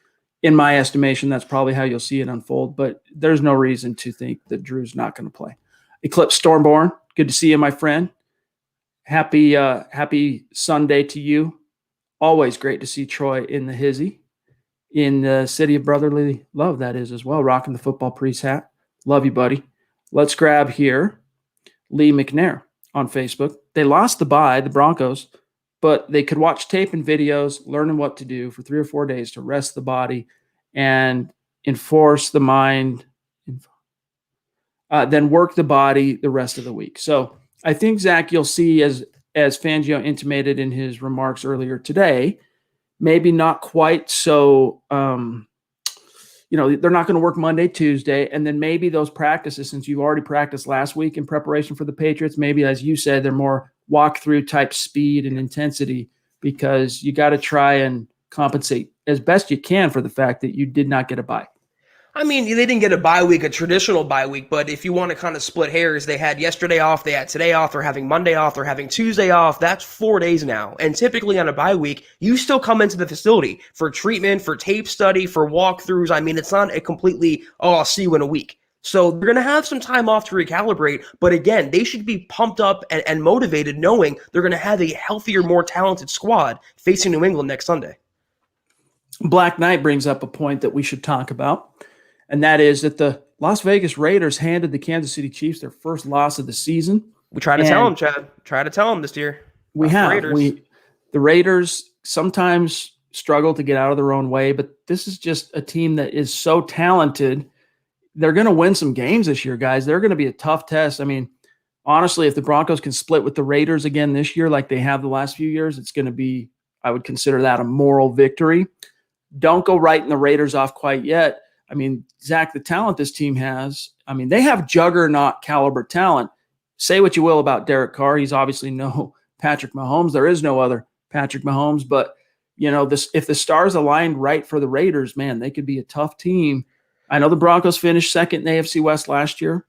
In my estimation, that's probably how you'll see it unfold, but there's no reason to think that Drew's not going to play. Eclipse Stormborn, good to see you, my friend. Happy Sunday to you. Always great to see Troy in the hizzy, in the city of brotherly love, that is, as well, rocking the football priest hat. Love you, buddy. Let's grab here Lee McNair on Facebook. They lost the bye, the Broncos, but they could watch tape and videos, learning what to do for 3 or 4 days to rest the body and enforce the mind, then work the body the rest of the week. So I think, Zach, you'll see, as Fangio intimated in his remarks earlier today, maybe not quite so, they're not going to work Monday, Tuesday, and then maybe those practices, since you've already practiced last week in preparation for the Patriots, maybe, as you said, they're more walkthrough type speed and intensity, because you got to try and compensate as best you can for the fact that you did not get a bye. I mean, they didn't get a bye week, a traditional bye week, but if you want to kind of split hairs, they had yesterday off, they had today off, they're having Monday off, they're having Tuesday off. That's 4 days now. And typically on a bye week, you still come into the facility for treatment, for tape study, for walkthroughs. I mean, it's not a completely, I'll see you in a week. So they're going to have some time off to recalibrate. But again, they should be pumped up and motivated, knowing they're going to have a healthier, more talented squad facing New England next Sunday. Black Knight brings up a point that we should talk about. And that is that the Las Vegas Raiders handed the Kansas City Chiefs their first loss of the season. We try to tell them, Chad. Try to tell them this year. We have. The Raiders sometimes struggle to get out of their own way, but this is just a team that is so talented. They're going to win some games this year, guys. They're going to be a tough test. I mean, honestly, if the Broncos can split with the Raiders again this year like they have the last few years, it's going to be, I would consider that a moral victory. Don't go writing the Raiders off quite yet. I mean, Zach, the talent this team has, I mean, they have juggernaut caliber talent. Say what you will about Derek Carr. He's obviously no Patrick Mahomes. There is no other Patrick Mahomes. But, if the stars aligned right for the Raiders, man, they could be a tough team. I know the Broncos finished second in the AFC West last year,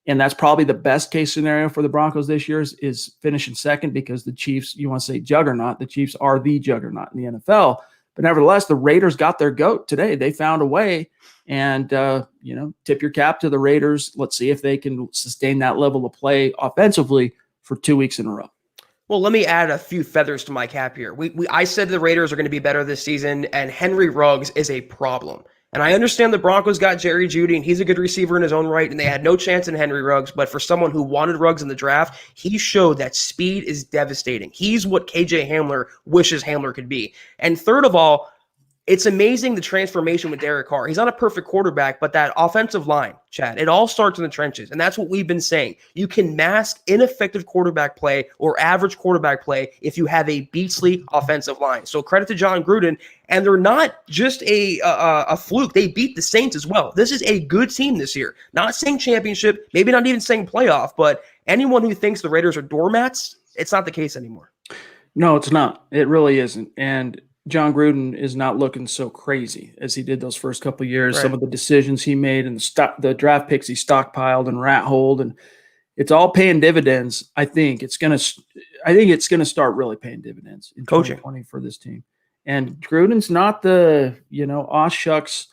and that's probably the best case scenario for the Broncos this year is finishing second, because the Chiefs, you want to say juggernaut, the Chiefs are the juggernaut in the NFL. But nevertheless, the Raiders got their goat today. They found a way, and, tip your cap to the Raiders. Let's see if they can sustain that level of play offensively for 2 weeks in a row. Well, let me add a few feathers to my cap here. I said the Raiders are going to be better this season, and Henry Ruggs is a problem. And I understand the Broncos got Jerry Jeudy, and he's a good receiver in his own right, and they had no chance in Henry Ruggs. But for someone who wanted Ruggs in the draft, he showed that speed is devastating. He's what KJ Hamler wishes Hamler could be. And third of all, it's amazing the transformation with Derek Carr. He's not a perfect quarterback, but that offensive line, Chad, it all starts in the trenches. And that's what we've been saying. You can mask ineffective quarterback play or average quarterback play if you have a beastly offensive line. So credit to John Gruden. And they're not just a fluke. They beat the Saints as well. This is a good team this year. Not saying championship, maybe not even saying playoff, but anyone who thinks the Raiders are doormats, it's not the case anymore. No, it's not. It really isn't. And John Gruden is not looking so crazy as he did those first couple of years. Right. Some of the decisions he made and the draft picks he stockpiled and rat holed, and it's all paying dividends. I think it's going to start really paying dividends in Coaching. 2020 for this team. And Gruden's not the, aw shucks,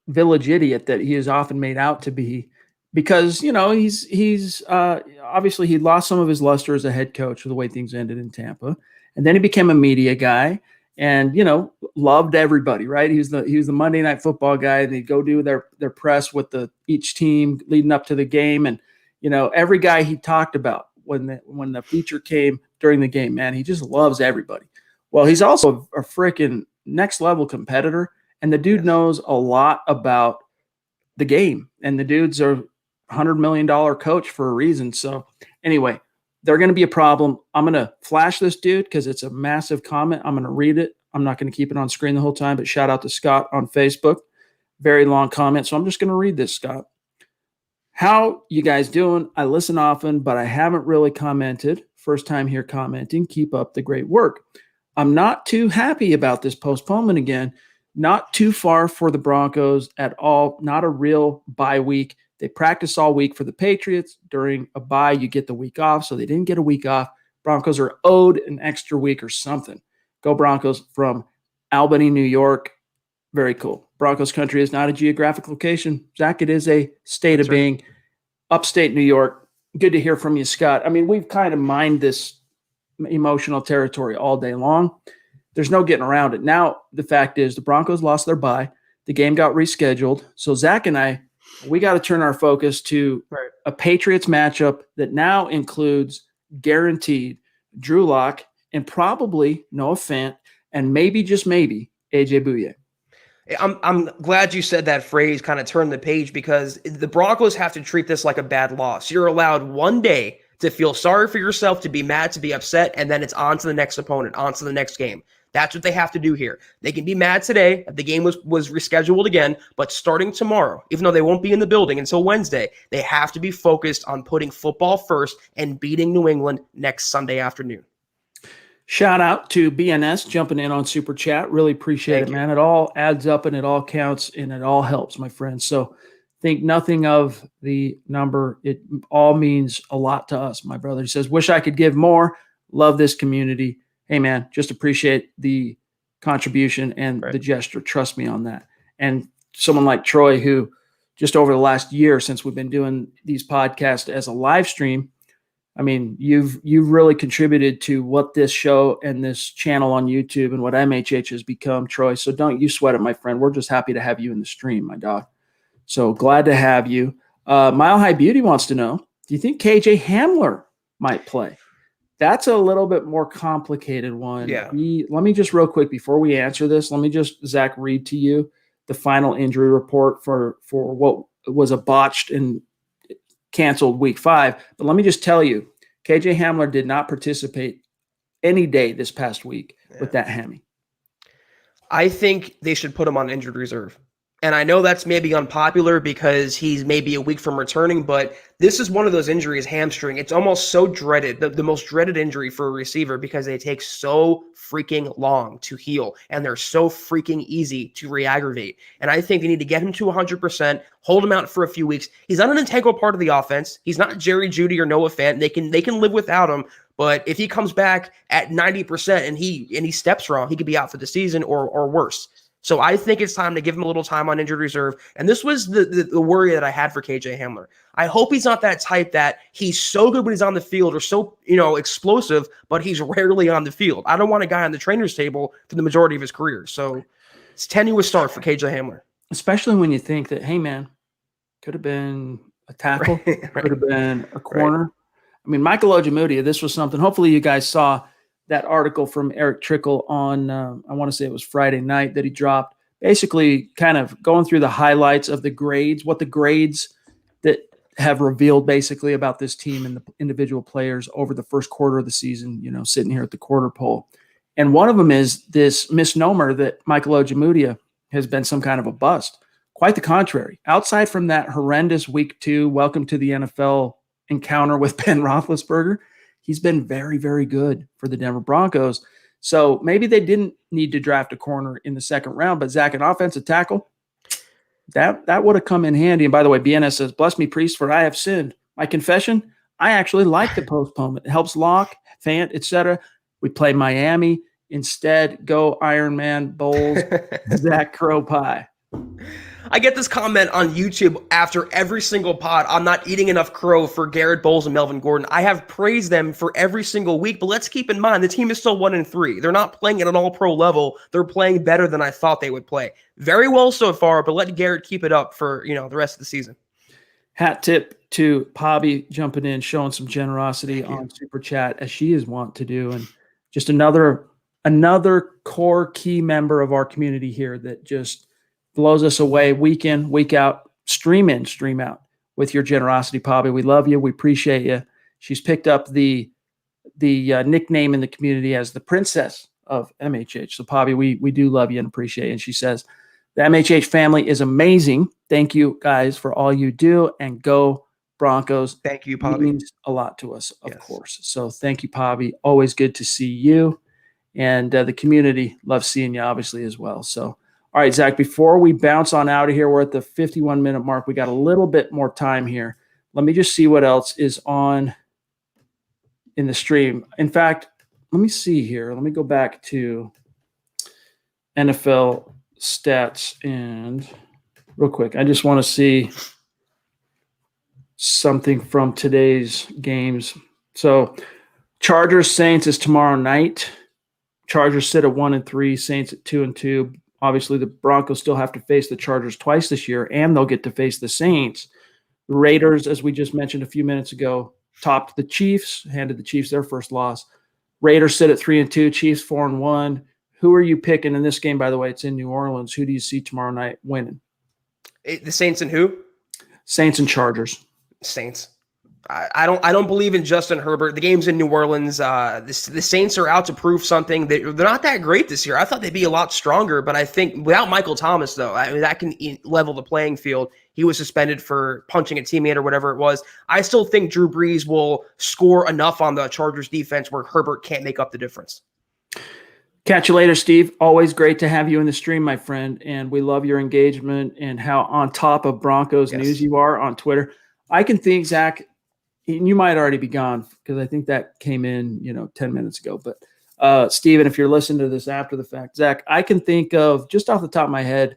village idiot that he is often made out to be, because, he's obviously he lost some of his luster as a head coach with the way things ended in Tampa. And then he became a media guy and, loved everybody, right? He was the Monday Night Football guy, and he'd go do their press with each team leading up to the game. And, every guy he talked about when the feature came during the game, man, he just loves everybody. Well, he's also a freaking next level competitor, and the dude knows a lot about the game, and the dude's a $100 million coach for a reason. So anyway, they're going to be a problem. I'm going to flash this dude because it's a massive comment. I'm going to read it. I'm not going to keep it on screen the whole time, but shout out to Scott on Facebook. Very long comment. So I'm just going to read this, Scott. How you guys doing? I listen often, but I haven't really commented. First time here commenting. Keep up the great work. I'm not too happy about this postponement again. Not too far for the Broncos at all. Not a real bye week. They practice all week for the Patriots. During a bye, you get the week off, so they didn't get a week off. Broncos are owed an extra week or something. Go Broncos from Albany, New York. Very cool. Broncos country is not a geographic location. Zach, it is a state of being. Upstate New York. Good to hear from you, Scott. I mean, we've kind of mined this emotional territory all day long. There's no getting around it. Now, the fact is the Broncos lost their bye. The game got rescheduled. So Zach and I, we got to turn our focus to a Patriots matchup that now includes guaranteed Drew Lock and probably Noah Fant and maybe, just maybe, AJ Bouye. I'm glad you said that phrase, kind of turn the page, because the Broncos have to treat this like a bad loss. You're allowed one day to feel sorry for yourself, to be mad, to be upset, and then it's on to the next opponent, on to the next game. That's what they have to do here. They can be mad today if the game was rescheduled again, but starting tomorrow, even though they won't be in the building until Wednesday, they have to be focused on putting football first and beating New England next Sunday afternoon. Shout out to BNS jumping in on Super Chat. Really appreciate it, man. It all adds up and it all counts and it all helps, my friends. So think nothing of the number. It all means a lot to us, my brother. He says, wish I could give more. Love this community. Hey, man, just appreciate the contribution and the gesture. Trust me on that. And someone like Troy, who just over the last year since we've been doing these podcasts as a live stream, I mean, you've really contributed to what this show and this channel on YouTube and what MHH has become, Troy. So don't you sweat it, my friend. We're just happy to have you in the stream, my dog. So glad to have you. Mile High Beauty wants to know, do you think KJ Hamler might play? That's a little bit more complicated one. Yeah. Let me just real quick before we answer this, let me just, Zach, read to you the final injury report for what was a botched and canceled week 5. But let me just tell you, KJ Hamler did not participate any day this past week with that hammy. I think they should put him on injured reserve. And I know that's maybe unpopular because he's maybe a week from returning, but this is one of those injuries, hamstring. It's almost so dreaded, the most dreaded injury for a receiver, because they take so freaking long to heal and they're so freaking easy to re-aggravate. And I think they need to get him to 100%, hold him out for a few weeks. He's not an integral part of the offense. He's not Jerry Jeudy or Noah Fant. They can live without him. But if he comes back at 90% and he steps wrong, he could be out for the season or worse. So I think it's time to give him a little time on injured reserve. And this was the worry that I had for KJ Hamler. I hope he's not that type that he's so good when he's on the field or so, explosive, but he's rarely on the field. I don't want a guy on the trainer's table for the majority of his career. So it's tenuous start for KJ Hamler. Especially when you think that, hey, man, could have been a tackle, could have been a corner. Right. I mean, Michael Ojemudia, this was something. Hopefully you guys saw that article from Eric Trickle on, I want to say it was Friday night that he dropped, basically kind of going through the highlights of the grades, what the grades that have revealed basically about this team and the individual players over the first quarter of the season, sitting here at the quarter pole. And one of them is this misnomer that Michael Ojemudia has been some kind of a bust. Quite the contrary. Outside from that horrendous week 2, welcome to the NFL encounter with Ben Roethlisberger, he's been very, very good for the Denver Broncos. So maybe they didn't need to draft a corner in the second round, but Zach, an offensive tackle? That would have come in handy. And by the way, BNS says, "Bless me, priest, for I have sinned." My confession: I actually like the postponement. It helps Lock, Fant, etc. We play Miami instead. Go Ironman Bowls. Zach Crow Pie. I get this comment on YouTube after every single pod. I'm not eating enough crow for Garrett Bowles and Melvin Gordon. I have praised them for every single week, but let's keep in mind the team is still 1-3. They're not playing at an all-pro level. They're playing better than I thought they would play. Very well so far, but let Garrett keep it up for the rest of the season. Hat tip to Pobby jumping in, showing some generosity on Super Chat as she is wont to do, and just another core key member of our community here that just blows us away week in, week out, stream in, stream out with your generosity, Pobby. We love you. We appreciate you. She's picked up the nickname in the community as the princess of MHH. So, Pobby, we do love you and appreciate you. And she says, the MHH family is amazing. Thank you, guys, for all you do. And go Broncos. Thank you, Pobby. Means a lot to us, of course. So thank you, Pobby. Always good to see you. And the community loves seeing you, obviously, as well. So, all right, Zach, before we bounce on out of here, we're at the 51-minute mark. We got a little bit more time here. Let me just see what else is on in the stream. In fact, let me see here. Let me go back to NFL stats and real quick. I just want to see something from today's games. So Chargers Saints is tomorrow night. Chargers sit at 1-3, Saints at 2-2. Obviously, the Broncos still have to face the Chargers twice this year, and they'll get to face the Saints. The Raiders, as we just mentioned a few minutes ago, topped the Chiefs, handed the Chiefs their first loss. Raiders sit at 3-2, Chiefs 4-1. Who are you picking in this game, by the way? It's in New Orleans. Who do you see tomorrow night winning? The Saints and who? Saints and Chargers. Saints. I don't believe in Justin Herbert. The game's in New Orleans. The Saints are out to prove something. They're not that great this year. I thought they'd be a lot stronger, but I think without Michael Thomas, though, that can level the playing field. He was suspended for punching a teammate or whatever it was. I still think Drew Brees will score enough on the Chargers defense where Herbert can't make up the difference. Catch you later, Steve. Always great to have you in the stream, my friend, and we love your engagement and how on top of Broncos news you are on Twitter. I can think, Zach, you might already be gone because I think that came in, 10 minutes ago. But Steven, if you're listening to this after the fact, Zach, I can think of just off the top of my head,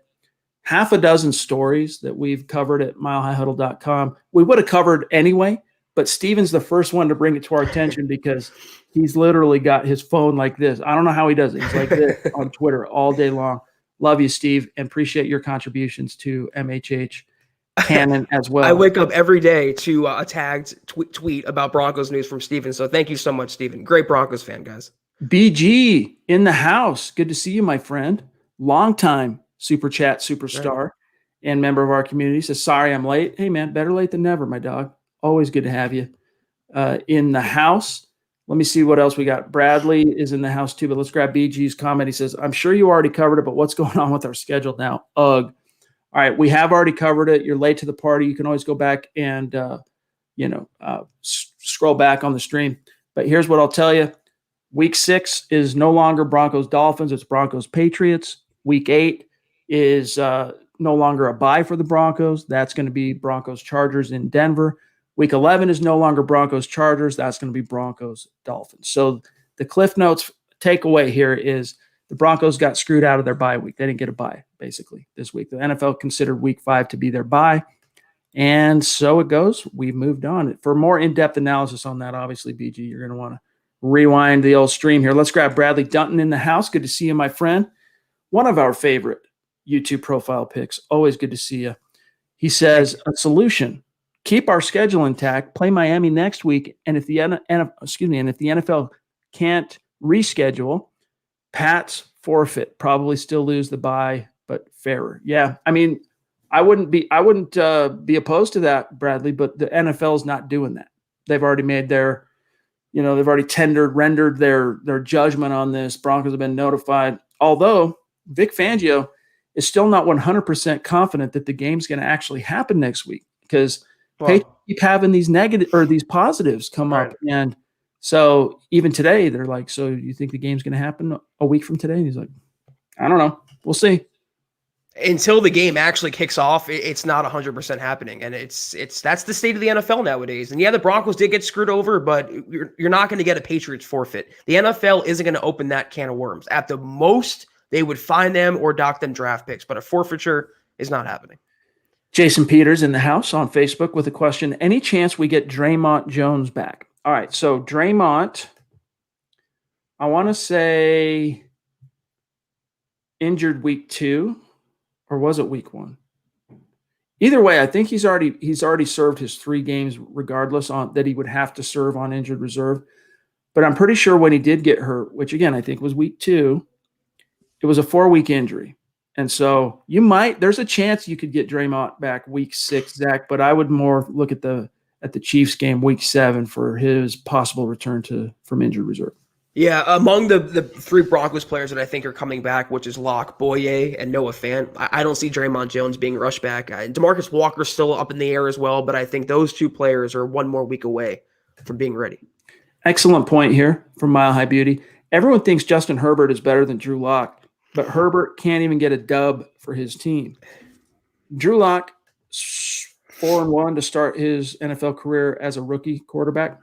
half a dozen stories that we've covered at milehighhuddle.com. We would have covered anyway, but Steven's the first one to bring it to our attention because he's literally got his phone like this. I don't know how he does it. He's like this on Twitter all day long. Love you, Steve, and appreciate your contributions to MHH canon as well. I wake up every day to a tagged tweet about Broncos news from Steven. So thank you so much, Steven. Great Broncos fan, guys. BG in the house. Good to see you, my friend. Longtime Super Chat superstar and member of our community. Says, sorry I'm late. Hey, man, better late than never, my dog. Always good to have you in the house. Let me see what else we got. Bradley is in the house too, but let's grab BG's comment. He says, I'm sure you already covered it, but what's going on with our schedule now? Ugh. All right, we have already covered it. You're late to the party. You can always go back and, scroll back on the stream. But here's what I'll tell you. Week 6 is no longer Broncos-Dolphins. It's Broncos-Patriots. Week 8 is no longer a bye for the Broncos. That's going to be Broncos-Chargers in Denver. Week 11 is no longer Broncos-Chargers. That's going to be Broncos-Dolphins. So the Cliff Notes takeaway here is the Broncos got screwed out of their bye week. They didn't get a bye, basically, this week. The NFL considered week 5 to be their bye. And so it goes. We've moved on. For more in-depth analysis on that, obviously, BG, you're going to want to rewind the old stream here. Let's grab Bradley Dunton in the house. Good to see you, my friend. One of our favorite YouTube profile picks. Always good to see you. He says, a solution. Keep our schedule intact. Play Miami next week. And if the NFL can't reschedule, Pats forfeit, probably still lose the bye, but fairer. Yeah, I mean, I wouldn't be opposed to that, Bradley, but the NFL is not doing that. They've already made their, they've already rendered their judgment on this. Broncos have been notified. Although Vic Fangio is still not 100% confident that the game's going to actually happen next week because they keep having these these positives come up. And so even today, they're like, so you think the game's going to happen a week from today? And he's like, I don't know. We'll see. Until the game actually kicks off, it's not 100% happening, and that's the state of the NFL nowadays. And yeah, the Broncos did get screwed over, but you're not going to get a Patriots forfeit. The NFL isn't going to open that can of worms. At the most, they would fine them or dock them draft picks, but a forfeiture is not happening. Jason Peters in the house on Facebook with a question. Any chance we get Draymond Jones back? All right, so Draymond, I want to say injured week 2, or was it week 1? Either way, I think he's already served his 3 games regardless on that he would have to serve on injured reserve. But I'm pretty sure when he did get hurt, which again I think was week 2, it was a 4-week injury. And so there's a chance you could get Draymond back week 6, Zach, but I would more look at the Chiefs game week 7 for his possible return from injured reserve. Yeah, among the 3 Broncos players that I think are coming back, which is Locke, Boye, and Noah Fant, I don't see Draymond Jones being rushed back. DeMarcus Walker's still up in the air as well, but I think those 2 players are 1 more week away from being ready. Excellent point here from Mile High Beauty. Everyone thinks Justin Herbert is better than Drew Lock, but Herbert can't even get a dub for his team. Drew Lock, 4-1 to start his NFL career as a rookie quarterback.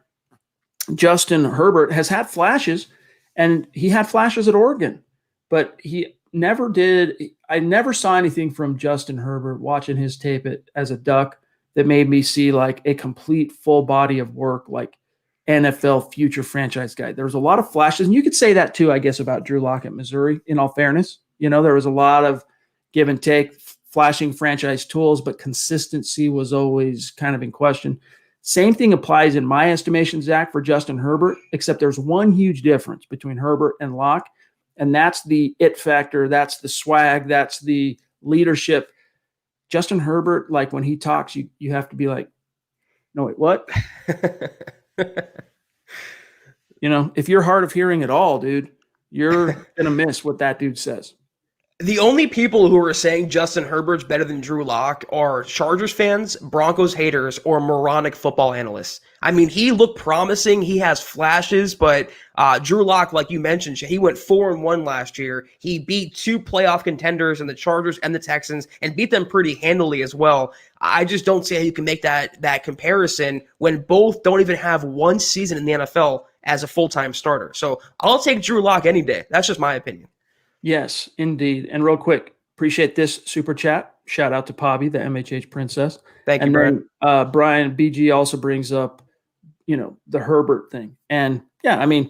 Justin Herbert has had flashes, and he had flashes at Oregon, but he never did. I never saw anything from Justin Herbert watching his tape as a Duck that made me see like a complete full body of work, like NFL future franchise guy. There was a lot of flashes, and you could say that too, I guess, about Drew Lock at Missouri, in all fairness. There was a lot of give and take, flashing franchise tools, but consistency was always kind of in question. Same thing applies in my estimation, Zach, for Justin Herbert, except there's one huge difference between Herbert and Locke, and that's the it factor, that's the swag, that's the leadership. Justin Herbert, like when he talks, you have to be like, no, wait, what? If you're hard of hearing at all, dude, you're going to miss what that dude says. The only people who are saying Justin Herbert's better than Drew Lock are Chargers fans, Broncos haters, or moronic football analysts. I mean, he looked promising. He has flashes, but Drew Lock, like you mentioned, he went 4-1 last year. He beat 2 playoff contenders in the Chargers and the Texans and beat them pretty handily as well. I just don't see how you can make that comparison when both don't even have 1 season in the NFL as a full-time starter. So I'll take Drew Lock any day. That's just my opinion. Yes, indeed. And real quick, appreciate this super chat. Shout out to Pobby, the MHH princess. Thank you, Brian. Then, Brian BG also brings up, the Herbert thing. And yeah, I mean,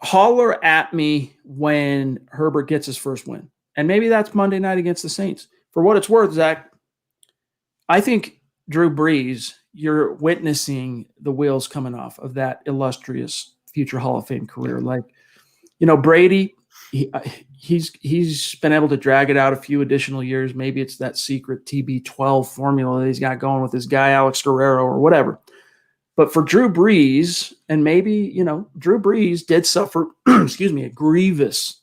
holler at me when Herbert gets his first win. And maybe that's Monday night against the Saints. For what it's worth, Zach, I think Drew Brees, you're witnessing the wheels coming off of that illustrious future Hall of Fame career. Like, Brady, he's been able to drag it out a few additional years. Maybe it's that secret TB12 formula that he's got going with his guy, Alex Guerrero, or whatever. But for Drew Brees, and maybe, Drew Brees did suffer, a grievous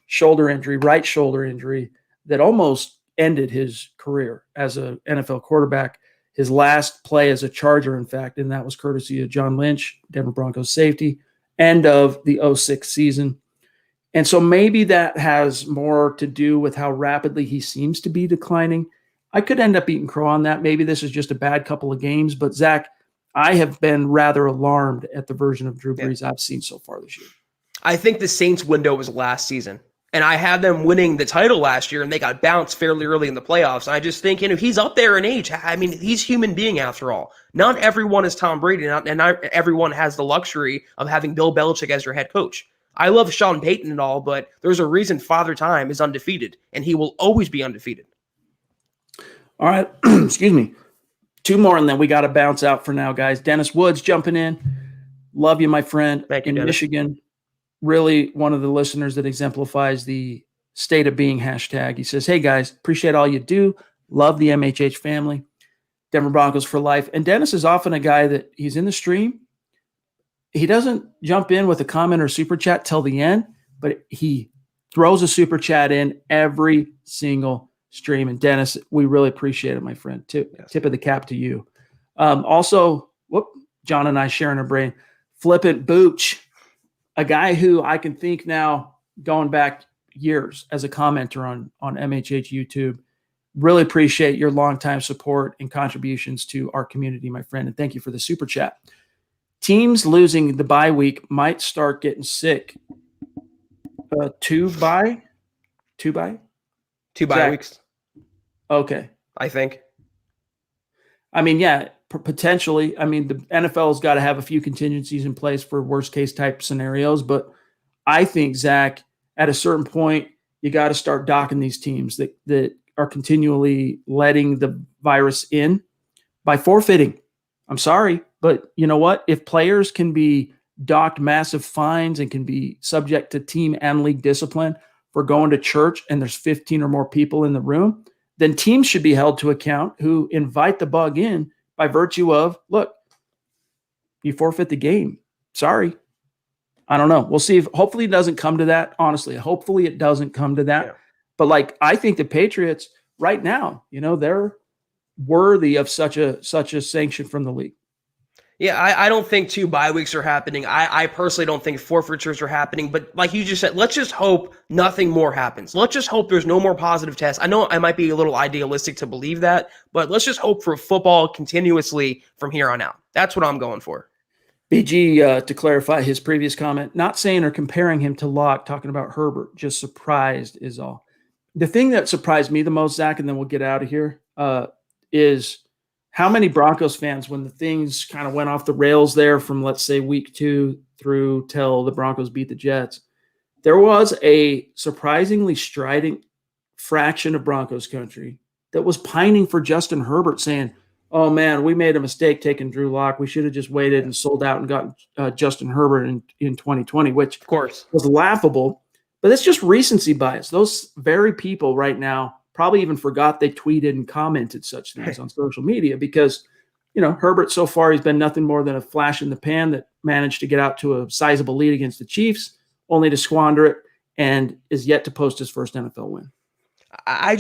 shoulder injury, right shoulder injury that almost ended his career as an NFL quarterback. His last play as a Charger, in fact, and that was courtesy of John Lynch, Denver Broncos safety, end of the 2006 season. And so maybe that has more to do with how rapidly he seems to be declining. I could end up eating crow on that. Maybe this is just a bad couple of games. But, Zach, I have been rather alarmed at the version of Drew Brees I've seen so far this year. I think the Saints window was last season. And I had them winning the title last year, and they got bounced fairly early in the playoffs. And I just think, he's up there in age. I mean, he's a human being after all. Not everyone is Tom Brady, and not everyone has the luxury of having Bill Belichick as your head coach. I love Sean Payton and all, but there's a reason Father Time is undefeated, and he will always be undefeated. All right. Excuse me. 2 more, and then we got to bounce out for now, guys. Dennis Woods jumping in. Love you, my friend. Thank you, in Dennis. Michigan. Really one of the listeners that exemplifies the state of being hashtag. He says, hey, guys, appreciate all you do. Love the MHH family. Denver Broncos for life. And Dennis is often a guy that he's in the stream. He doesn't jump in with a comment or super chat till the end, but he throws a super chat in every single stream. And Dennis, we really appreciate it, my friend. Tip of the cap to you. Also, John and I sharing a brain. Flippant Booch, a guy who I can think now, going back years as a commenter on MHH YouTube. Really appreciate your longtime support and contributions to our community, my friend. And thank you for the super chat. Teams losing the bye week might start getting sick. Two bye weeks. Okay. I think. I mean, yeah, potentially. I mean, the NFL's got to have a few contingencies in place for worst case type scenarios. But I think, Zach, at a certain point, you got to start docking these teams that are continually letting the virus in by forfeiting. I'm sorry, but you know what? If players can be docked massive fines and can be subject to team and league discipline for going to church and there's 15 or more people in the room, then teams should be held to account who invite the bug in by virtue of, look, you forfeit the game. Sorry. I don't know. We'll see if hopefully it doesn't come to that. Honestly, hopefully it doesn't come to that. Yeah. But like, I think the Patriots right now, they're worthy of such a sanction from the league. Yeah, I don't think 2 bye weeks are happening. I personally don't think forfeitures are happening. But like you just said, let's just hope nothing more happens. Let's just hope there's no more positive tests. I know I might be a little idealistic to believe that, but let's just hope for football continuously from here on out. That's what I'm going for. BG, to clarify his previous comment, not saying or comparing him to Locke, talking about Herbert, just surprised is all. The thing that surprised me the most, Zach, and then we'll get out of here, is how many Broncos fans, when the things kind of went off the rails there from, let's say, week 2 through till the Broncos beat the Jets, there was a surprisingly strident fraction of Broncos country that was pining for Justin Herbert, saying, oh, man, we made a mistake taking Drew Lock. We should have just waited and sold out and gotten Justin Herbert in 2020, which, of course, was laughable. But it's just recency bias. Those very people right now probably even forgot they tweeted and commented such things on social media because, Herbert so far, he's been nothing more than a flash in the pan that managed to get out to a sizable lead against the Chiefs, only to squander it, and is yet to post his first NFL win. I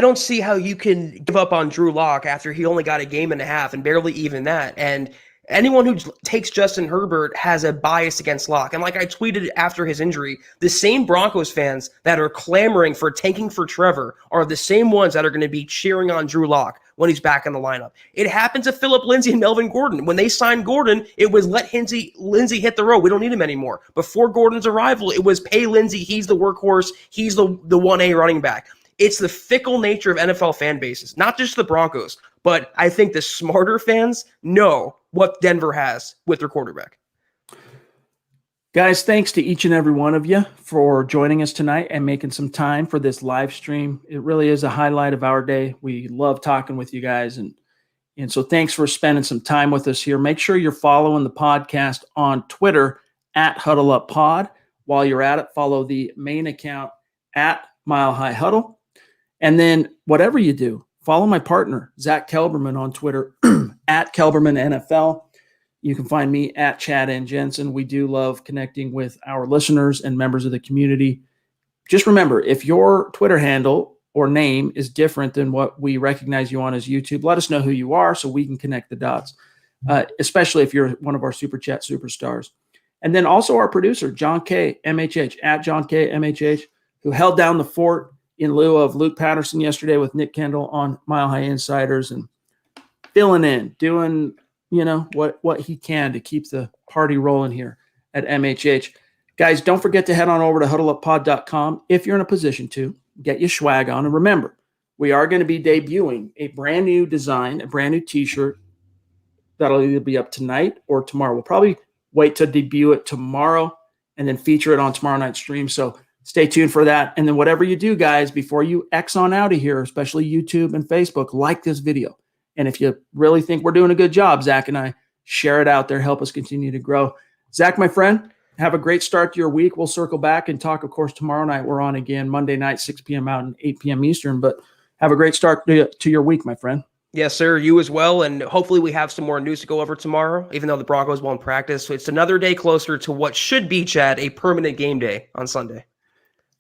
don't see how you can give up on Drew Lock after he only got a game and a half and barely even that. And anyone who takes Justin Herbert has a bias against Lock. And like I tweeted after his injury, the same Broncos fans that are clamoring for tanking for Trevor are the same ones that are going to be cheering on Drew Lock when he's back in the lineup. It happened to Phillip Lindsay and Melvin Gordon. When they signed Gordon, it was let Lindsay hit the road. We don't need him anymore. Before Gordon's arrival, it was pay Lindsay. He's the workhorse. He's the 1A running back. It's the fickle nature of NFL fan bases, not just the Broncos, but I think the smarter fans know what Denver has with their quarterback. Guys, thanks to each and every one of you for joining us tonight and making some time for this live stream. It really is a highlight of our day. We love talking with you guys. And so thanks for spending some time with us here. Make sure you're following the podcast on Twitter at Huddle Up Pod. While you're at it, follow the main account at Mile High Huddle. And then whatever you do, follow my partner, Zach Kelberman, on Twitter at Kelberman NFL. You can find me at Chad and Jensen. We do love connecting with our listeners and members of the community. Just remember, if your Twitter handle or name is different than what we recognize you on as YouTube, let us know who you are so we can connect the dots, especially if you're one of our Super Chat superstars. And then also our producer, John K. MHH, at John K. MHH, who held down the fort in lieu of Luke Patterson yesterday with Nick Kendall on Mile High Insiders and filling in, doing, what he can to keep the party rolling here at MHH. Guys, don't forget to head on over to huddleuppod.com if you're in a position to get your swag on. And remember, we are going to be debuting a brand new design, a brand new t-shirt that'll either be up tonight or tomorrow. We'll probably wait to debut it tomorrow and then feature it on tomorrow night's stream. So stay tuned for that. And then whatever you do, guys, before you X on out of here, especially YouTube and Facebook, like this video. And if you really think we're doing a good job, Zach and I, share it out there. Help us continue to grow. Zach, my friend, have a great start to your week. We'll circle back and talk, of course, tomorrow night. We're on again Monday night, 6 p.m. Mountain, 8 p.m. Eastern. But have a great start to your week, my friend. Yes, sir. You as well. And hopefully we have some more news to go over tomorrow, even though the Broncos won't practice. So it's another day closer to what should be, Chad, a permanent game day on Sunday.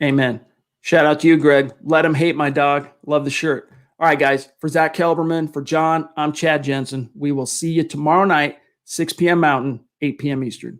Amen. Shout out to you, Greg. Let him hate my dog. Love the shirt. All right, guys. For Zach Kelberman, for John, I'm Chad Jensen. We will see you tomorrow night, 6 p.m. Mountain, 8 p.m. Eastern.